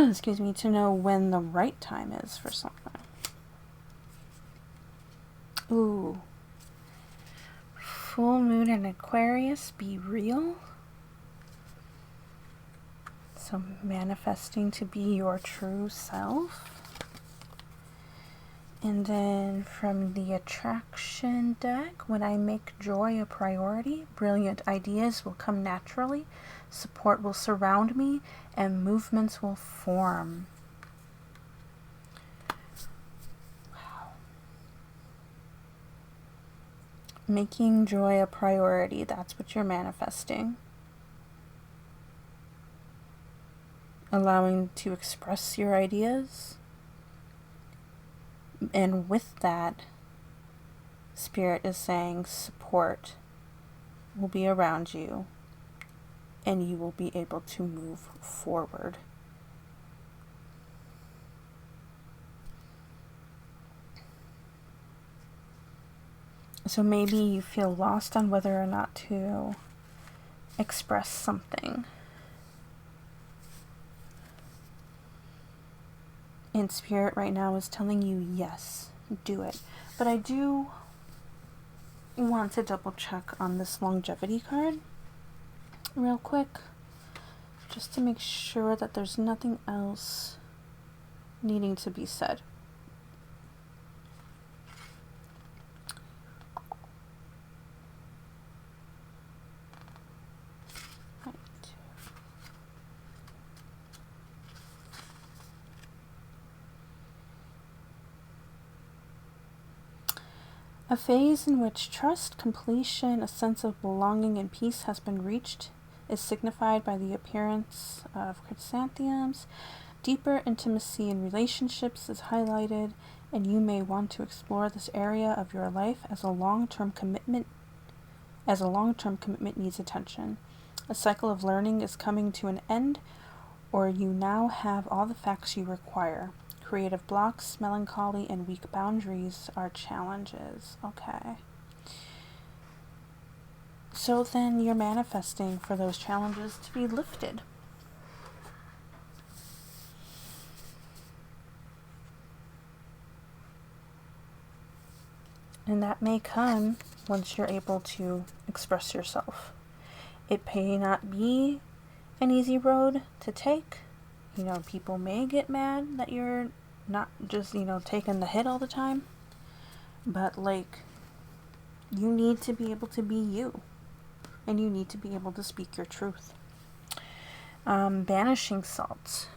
excuse me, to know when the right time is for something. Ooh. Full moon in Aquarius, be real. So manifesting to be your true self. And then from the attraction deck, when I make joy a priority, brilliant ideas will come naturally, support will surround me, and movements will form. Wow. Making joy a priority, that's what you're manifesting. Allowing to express your ideas. And with that, Spirit is saying support will be around you and you will be able to move forward. So maybe you feel lost on whether or not to express something. And Spirit right now is telling you, yes, do it. But I do want to double check on this longevity card real quick, just to make sure that there's nothing else needing to be said. A phase in which trust, completion, a sense of belonging, and peace has been reached is signified by the appearance of chrysanthemums. Deeper intimacy in relationships is highlighted, and you may want to explore this area of your life as a long-term commitment needs attention. A cycle of learning is coming to an end, or you now have all the facts you require. Creative blocks, melancholy, and weak boundaries are challenges. Okay. So then you're manifesting for those challenges to be lifted. And that may come once you're able to express yourself. It may not be an easy road to take. You know, people may get mad that you're not just, taking the hit all the time. But, you need to be able to be you. And you need to be able to speak your truth. Banishing salt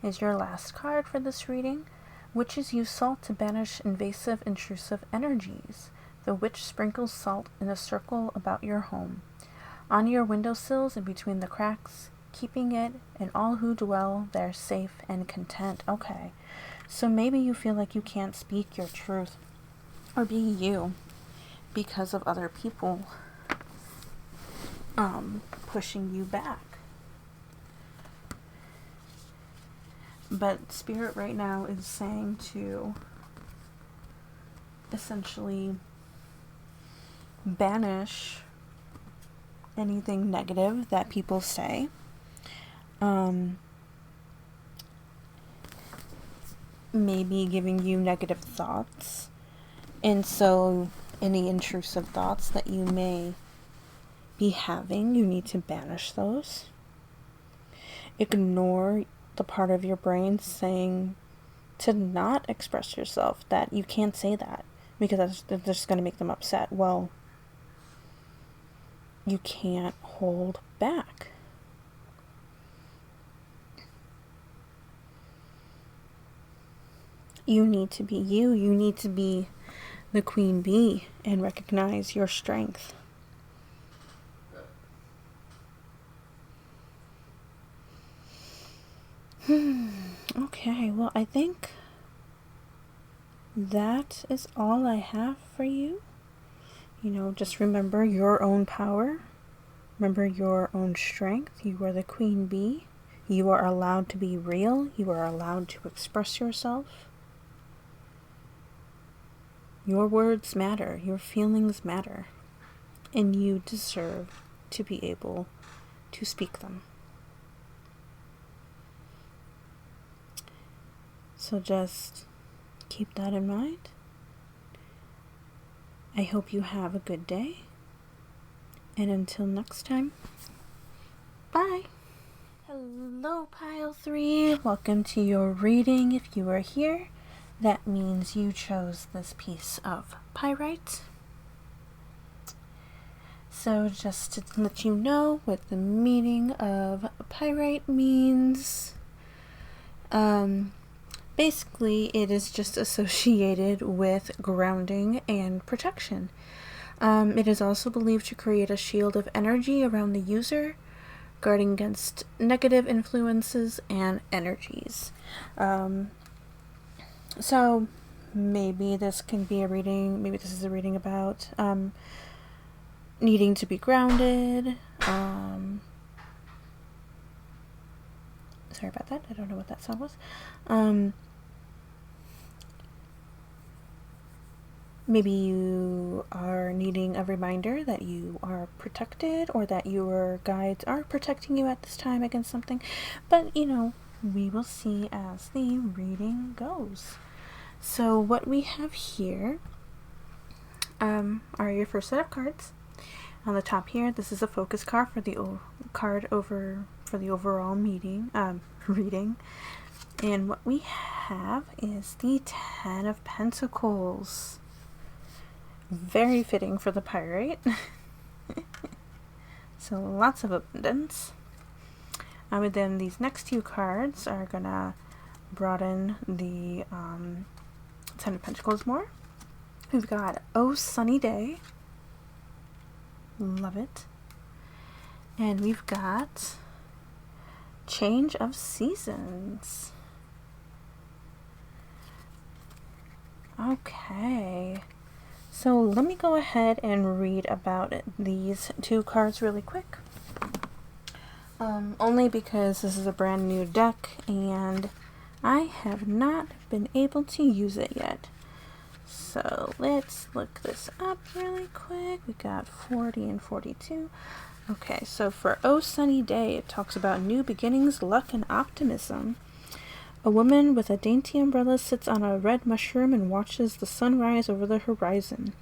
is your last card for this reading. Witches use salt to banish invasive, intrusive energies. The witch sprinkles salt in a circle about your home, on your windowsills and between the cracks, keeping it and all who dwell there safe and content. Okay, so maybe you feel like you can't speak your truth or be you because of other people pushing you back. But Spirit right now is saying to essentially banish anything negative that people say. Maybe giving you negative thoughts. And so any intrusive thoughts that you may be having, you need to banish those. Ignore the part of your brain saying to not express yourself, that you can't say that because that's just going to make them upset. Well, you can't hold back. You need to be you. You need to be the queen bee and recognize your strength. Okay, well, I think that is all I have for you. Just remember your own power. Remember your own strength. You are the queen bee. You are allowed to be real. You are allowed to express yourself. Your words matter. Your feelings matter. And you deserve to be able to speak them. So just keep that in mind. I hope you have a good day. And until next time, bye. Hello, Pile 3. Welcome to your reading. If you are here, that means you chose this piece of pyrite. So just to let you know what the meaning of pyrite means, basically it is just associated with grounding and protection. It is also believed to create a shield of energy around the user, guarding against negative influences and energies. So maybe this can be a reading, maybe this is a reading about needing to be grounded. Sorry about that, I don't know what that sound was. Maybe you are needing a reminder that you are protected, or that your guides are protecting you at this time against something. But, we will see as the reading goes. So what we have here are your first set of cards. On the top here, this is a focus card for the overall reading. And what we have is the Ten of Pentacles. Very fitting for the pyrite. So lots of abundance. And then these next two cards are gonna broaden the Ten of Pentacles more. We've got Oh Sunny Day. Love it. And we've got Change of Seasons. Okay. So let me go ahead and read about these two cards really quick. Only because this is a brand new deck and I have not been able to use it yet. So let's look this up really quick. We got 40 and 42. Okay, so for Oh Sunny Day, it talks about new beginnings, luck, and optimism. A woman with a dainty umbrella sits on a red mushroom and watches the sun rise over the horizon.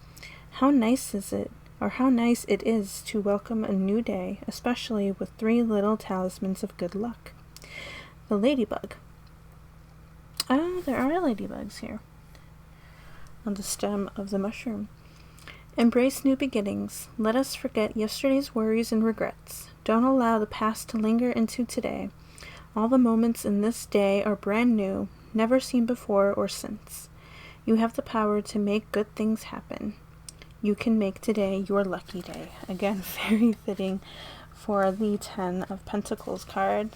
How nice it is to welcome a new day, especially with 3 little talismans of good luck. The ladybug. Oh, there are ladybugs here on the stem of the mushroom. Embrace new beginnings. Let us forget yesterday's worries and regrets. Don't allow the past to linger into today. All the moments in this day are brand new, never seen before or since. You have the power to make good things happen. You can make today your lucky day. Again, very fitting for the Ten of Pentacles card.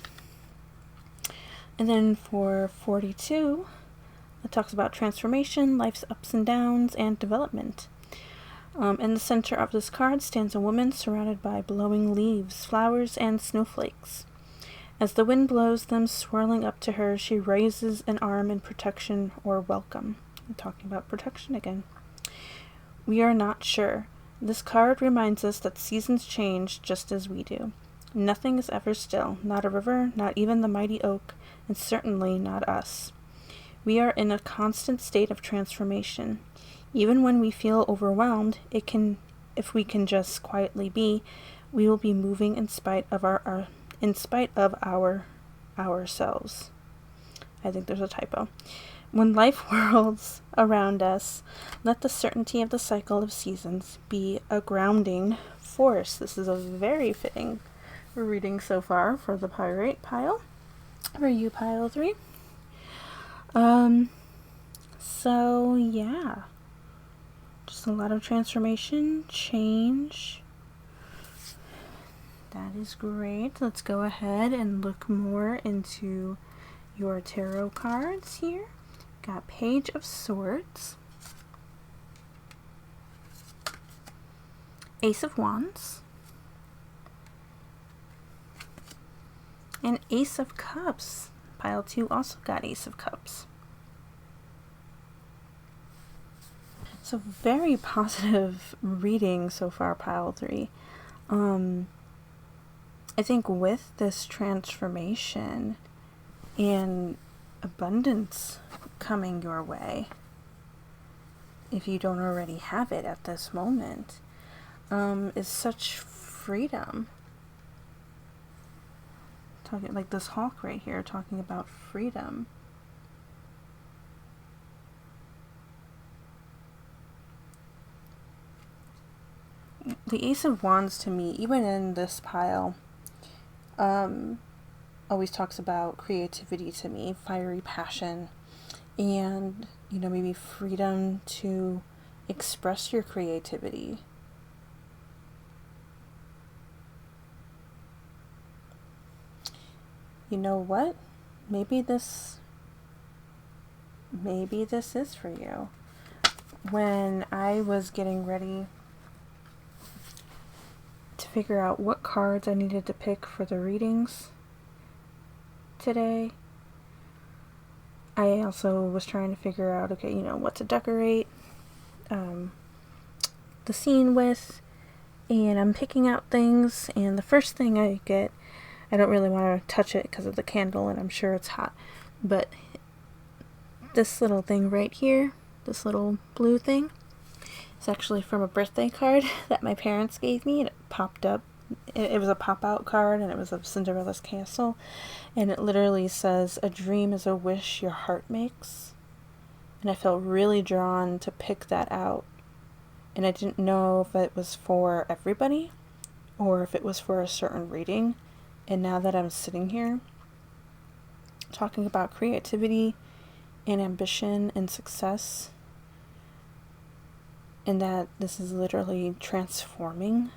And then for 42, it talks about transformation, life's ups and downs, and development. In the center of this card stands a woman surrounded by blowing leaves, flowers, and snowflakes. As the wind blows them swirling up to her, she raises an arm in protection or welcome. I'm talking about protection again. We are not sure. This card reminds us that seasons change just as we do. Nothing is ever still, not a river, not even the mighty oak, and certainly not us. We are in a constant state of transformation. Even when we feel overwhelmed, if we can just quietly be, we will be moving in spite of ourselves. I think there's a typo. When life whirls around us, let the certainty of the cycle of seasons be a grounding force. This is a very fitting reading so far for the pyrite pile. For you, pile 3. So yeah. Just a lot of transformation, change. That is great. Let's go ahead and look more into your tarot cards here. Got Page of Swords, Ace of Wands, and Ace of Cups. Pile 2 also got Ace of Cups. So very positive reading so far, pile 3. I think with this transformation and abundance coming your way, if you don't already have it at this moment, is such freedom. Talking like this hawk right here, talking about freedom. The Ace of Wands to me, even in this pile, always talks about creativity to me, fiery passion, and, you know, maybe freedom to express your creativity. You know what? Maybe this is for you. When I was getting ready to figure out what cards I needed to pick for the readings today, I also was trying to figure out, okay, you know, what to decorate the scene with, and I'm picking out things, and the first thing I get, I don't really want to touch it because of the candle, and I'm sure it's hot, but this little thing right here, this little blue thing, it's actually from a birthday card that my parents gave me, and it popped up. It was a pop-out card, and it was of Cinderella's castle, and it literally says, "A dream is a wish your heart makes." And I felt really drawn to pick that out, and I didn't know if it was for everybody or if it was for a certain reading. And now that I'm sitting here talking about creativity and ambition and success, and that this is literally transforming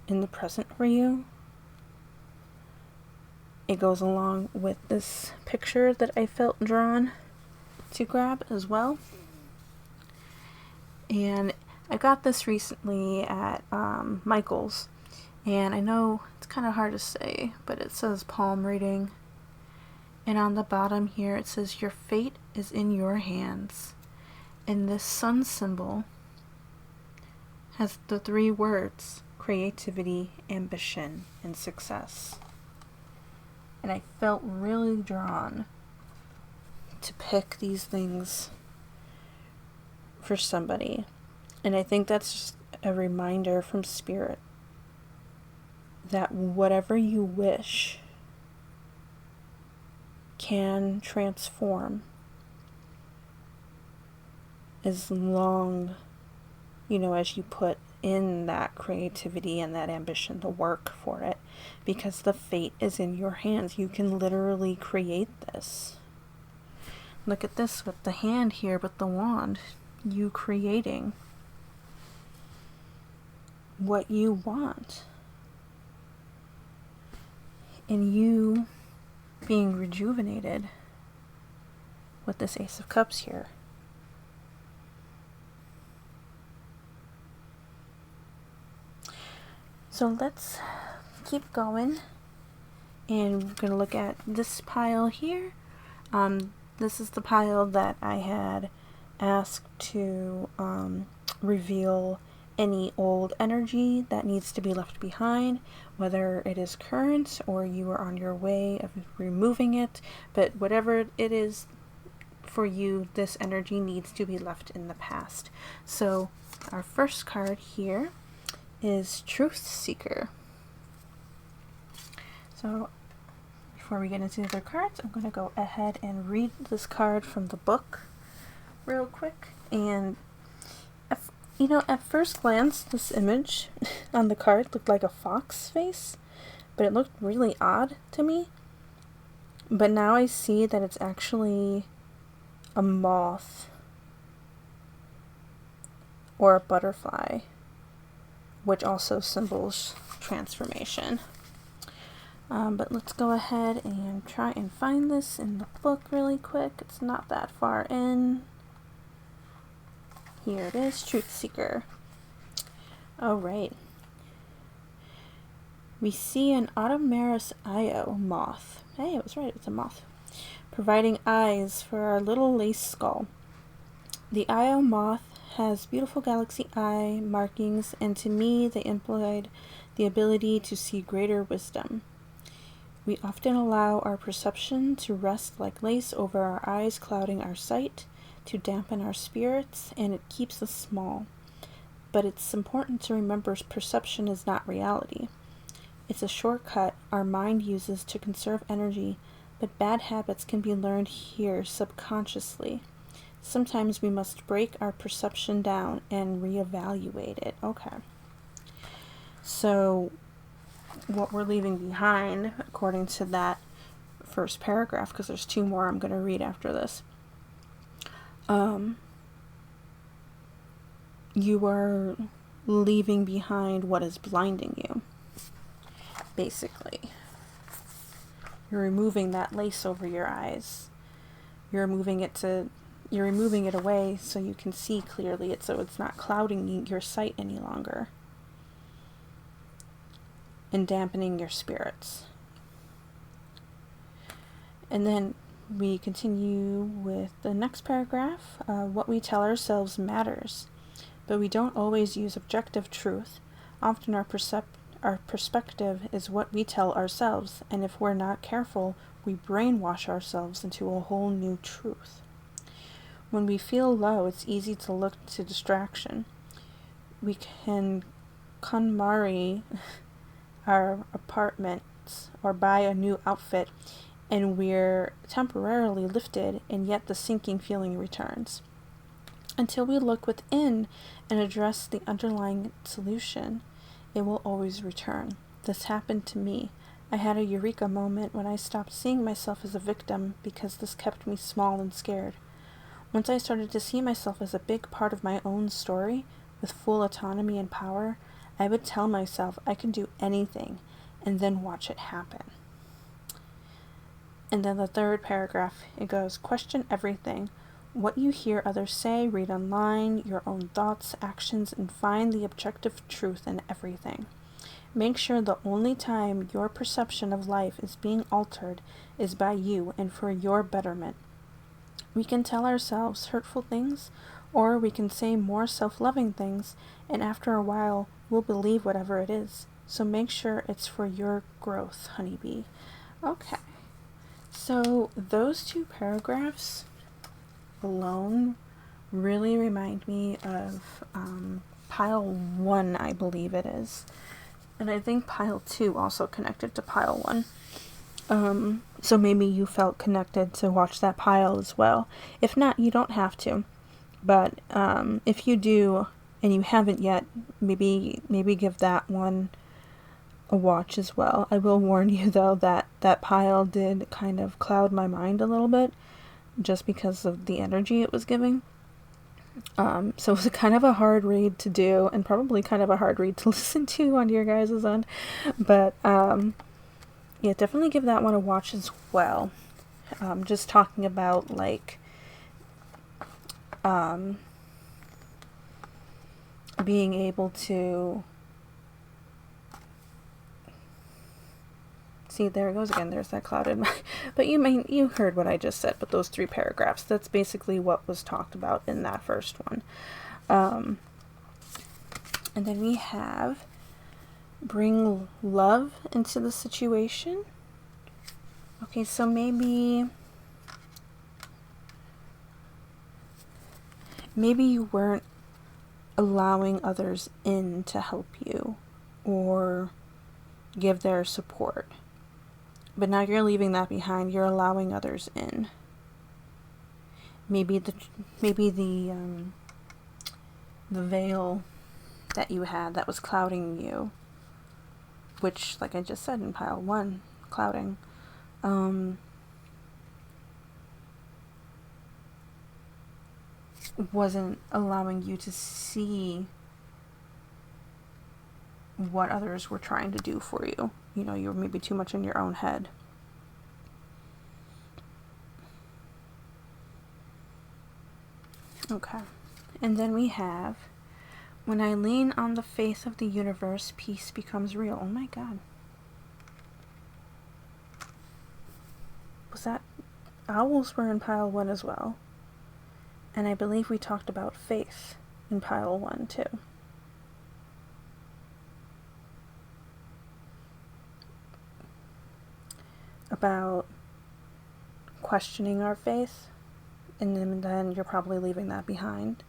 in the present for you, it goes along with this picture that I felt drawn to grab as well. And I got this recently at Michael's, and I know it's kind of hard to say, but it says palm reading, and on the bottom here it says, "Your fate is in your hands." And this sun symbol has the 3 words: creativity, ambition, and success. And I felt really drawn to pick these things for somebody. And I think that's just a reminder from Spirit that whatever you wish can transform, as long, you know, as you put in that creativity and that ambition to work for it, because the fate is in your hands. You can literally create this. Look at this with the hand here with the wand. You creating what you want, and you being rejuvenated with this Ace of Cups here. So let's keep going, and we're going to look at this pile here. This is the pile that I had asked to reveal any old energy that needs to be left behind, whether it is current or you are on your way of removing it, but whatever it is for you, this energy needs to be left in the past. So our first card here is Truth Seeker. So before we get into the other cards, I'm going to go ahead and read this card from the book real quick. And you know, at first glance, this image on the card looked like a fox face, but it looked really odd to me. But now I see that it's actually a moth or a butterfly, which also symbols transformation. But let's go ahead and try and find this in the book really quick. It's not that far in. Here it is, Truth Seeker. Alright. We see an Automaris Io moth. Hey, I was right, it's a moth. Providing eyes for our little lace skull. The Io moth has beautiful galaxy eye markings, and to me they implied the ability to see greater wisdom. We often allow our perception to rest like lace over our eyes, clouding our sight, to dampen our spirits, and it keeps us small. But it's important to remember perception is not reality. It's a shortcut our mind uses to conserve energy, but bad habits can be learned here subconsciously. Sometimes we must break our perception down and reevaluate it. Okay. So, what we're leaving behind, according to that first paragraph, because there's two more I'm going to read after this. You are leaving behind what is blinding you. Basically, you're removing that lace over your eyes. You're removing it away so you can see clearly, so it's not clouding your sight any longer and dampening your spirits. And then we continue with the next paragraph. What we tell ourselves matters, but we don't always use objective truth. Often our perspective is what we tell ourselves, and if we're not careful, we brainwash ourselves into a whole new truth. When we feel low, it's easy to look to distraction. We can KonMari our apartments or buy a new outfit, and we're temporarily lifted, and yet the sinking feeling returns. Until we look within and address the underlying solution, it will always return. This happened to me. I had a eureka moment when I stopped seeing myself as a victim because this kept me small and scared. Once I started to see myself as a big part of my own story, with full autonomy and power, I would tell myself I could do anything and then watch it happen. And then the third paragraph, it goes, question everything. What you hear others say, read online, your own thoughts, actions, and find the objective truth in everything. Make sure the only time your perception of life is being altered is by you and for your betterment. We can tell ourselves hurtful things, or we can say more self-loving things, and after a while, we'll believe whatever it is. So make sure it's for your growth, honeybee. Okay. So those two paragraphs alone really remind me of pile 1, I believe it is. And I think pile 2 also connected to pile 1. So maybe you felt connected to watch that pile as well. If not, you don't have to. But if you do and you haven't yet, maybe give that one a watch as well. I will warn you though that that pile did kind of cloud my mind a little bit just because of the energy it was giving. So it was kind of a hard read to do and probably kind of a hard read to listen to on your guys' end. But yeah, definitely give that one a watch as well. Just talking about like being able to see, there it goes again, there's that clouded but you heard what I just said, but those 3 paragraphs, that's basically what was talked about in that first one. And then we have bring love into the situation. Okay, so maybe you weren't allowing others in to help you or give their support. But now you're leaving that behind. You're allowing others in. Maybe the veil that you had that was clouding you, which, like I just said in pile 1, clouding, wasn't allowing you to see what others were trying to do for you. You know, you were maybe too much in your own head. Okay. And then we have, when I lean on the faith of the universe, peace becomes real. Oh my God. Was that, owls were in pile 1 as well. And I believe we talked about faith in pile 1 too. about questioning our faith, and then you're probably leaving that behind.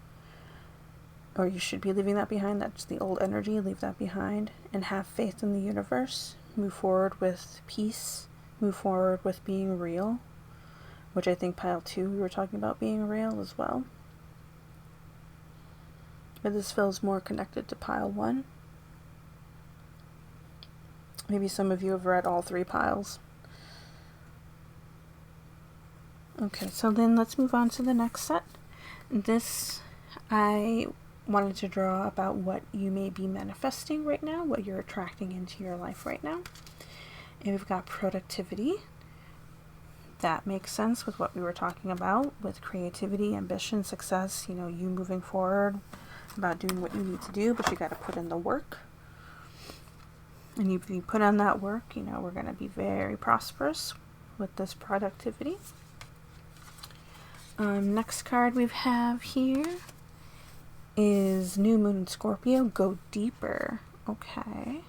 Or you should be leaving that behind. That's the old energy. Leave that behind and have faith in the universe. Move forward with peace. Move forward with being real, which I think pile 2 we were talking about being real as well. But this feels more connected to pile 1. Maybe some of you have read all 3 piles. Okay, so then let's move on to the next set. This, I wanted to draw about what you may be manifesting right now, what you're attracting into your life right now. And we've got productivity. That makes sense with what we were talking about with creativity, ambition, success, you moving forward, about doing what you need to do, but you got to put in the work. And if you put on that work, we're going to be very prosperous with this productivity. Next card we have here is New Moon in Scorpio. Go deeper. Okay.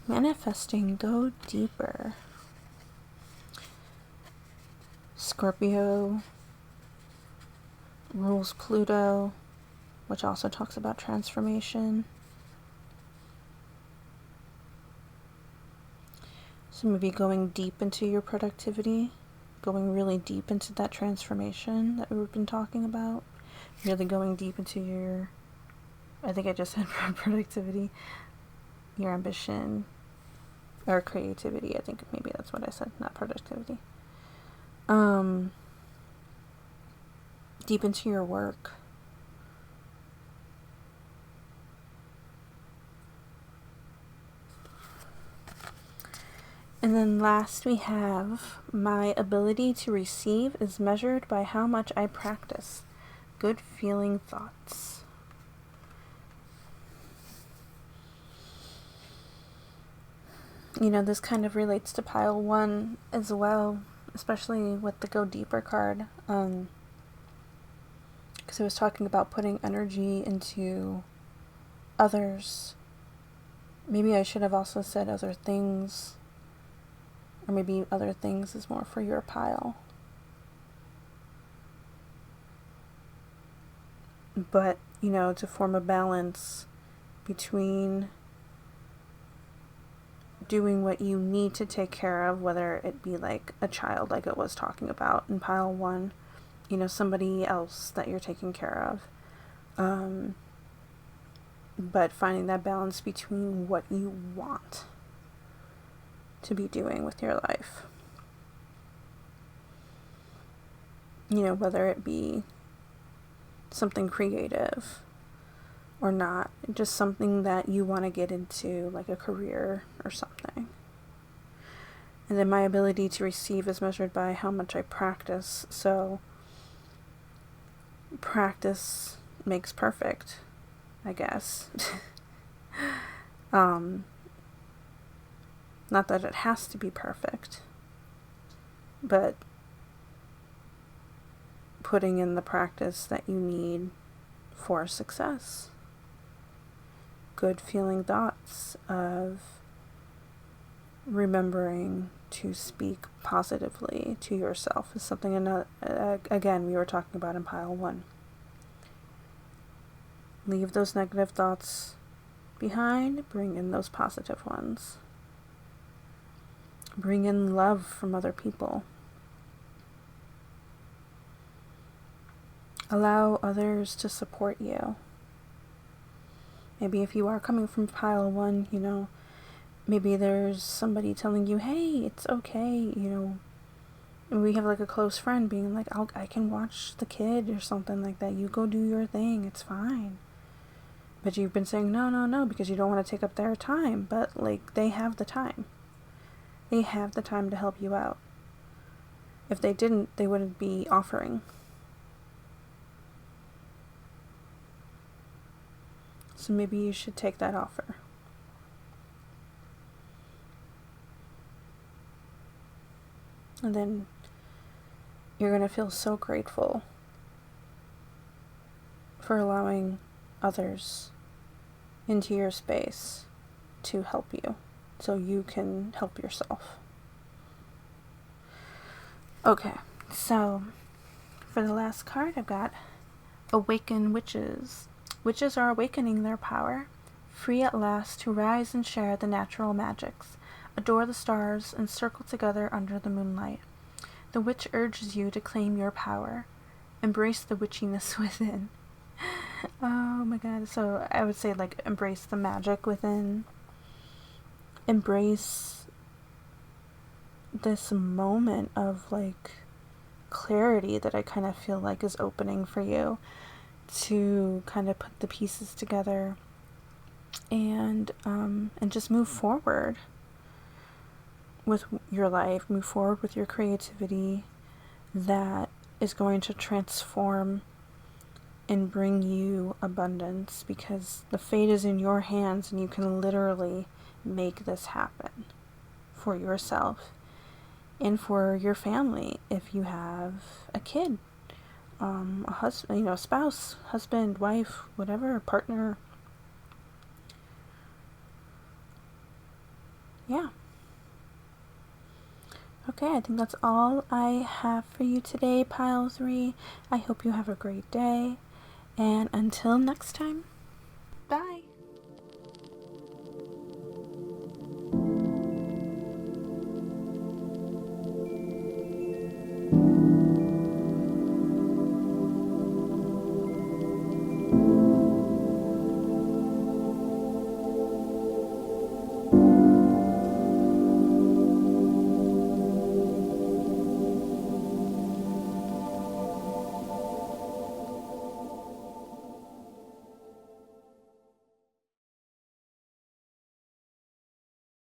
Manifesting, go deeper. Scorpio rules Pluto, which also talks about transformation. So maybe going deep into your productivity, going really deep into that transformation that we've been talking about, really going deep into your, I think I just said productivity, your ambition, or creativity. I think maybe that's what I said, not productivity. Deep into your work. And then last we have, my ability to receive is measured by how much I practice. Good feeling thoughts. This kind of relates to pile 1 as well, especially with the go deeper card. Because I was talking about putting energy into others. Maybe I should have also said other things. Or maybe other things is more for your pile. But, to form a balance between doing what you need to take care of, whether it be like a child, like it was talking about in pile 1, somebody else that you're taking care of. But finding that balance between what you want to be doing with your life. Whether it be something creative or not, just something that you want to get into, like a career or something. And then my ability to receive is measured by how much I practice. So practice makes perfect, I guess. Not that it has to be perfect, but putting in the practice that you need for success. Good feeling thoughts of remembering to speak positively to yourself is something, again, we were talking about in pile 1. Leave those negative thoughts behind, bring in those positive ones. Bring in love from other people. Allow others to support you. Maybe if you are coming from pile 1, maybe there's somebody telling you, hey, it's okay, and we have like a close friend being like, I can watch the kid or something like that. You go do your thing, it's fine. But you've been saying no, because you don't want to take up their time. But like, they have the time. They have the time to help you out. If they didn't, they wouldn't be offering. So maybe you should take that offer. And then you're going to feel so grateful for allowing others into your space to help you so you can help yourself. Okay, so for the last card, I've got Awaken Witches. Witches are awakening their power, free at last to rise and share the natural magics, adore the stars, and circle together under the moonlight. The witch urges you to claim your power, embrace the witchiness within. Oh my god, so I would say, like, embrace the magic within. Embrace this moment of, like, clarity that I kind of feel like is opening for you to kind of put the pieces together and just move forward with your life, move forward with your creativity that is going to transform and bring you abundance, because the fate is in your hands and you can literally make this happen for yourself and for your family if you have a kid, a husband, a spouse, husband, wife, whatever, partner. Yeah. Okay, I think that's all I have for you today, Pile 3. I hope you have a great day, and until next time.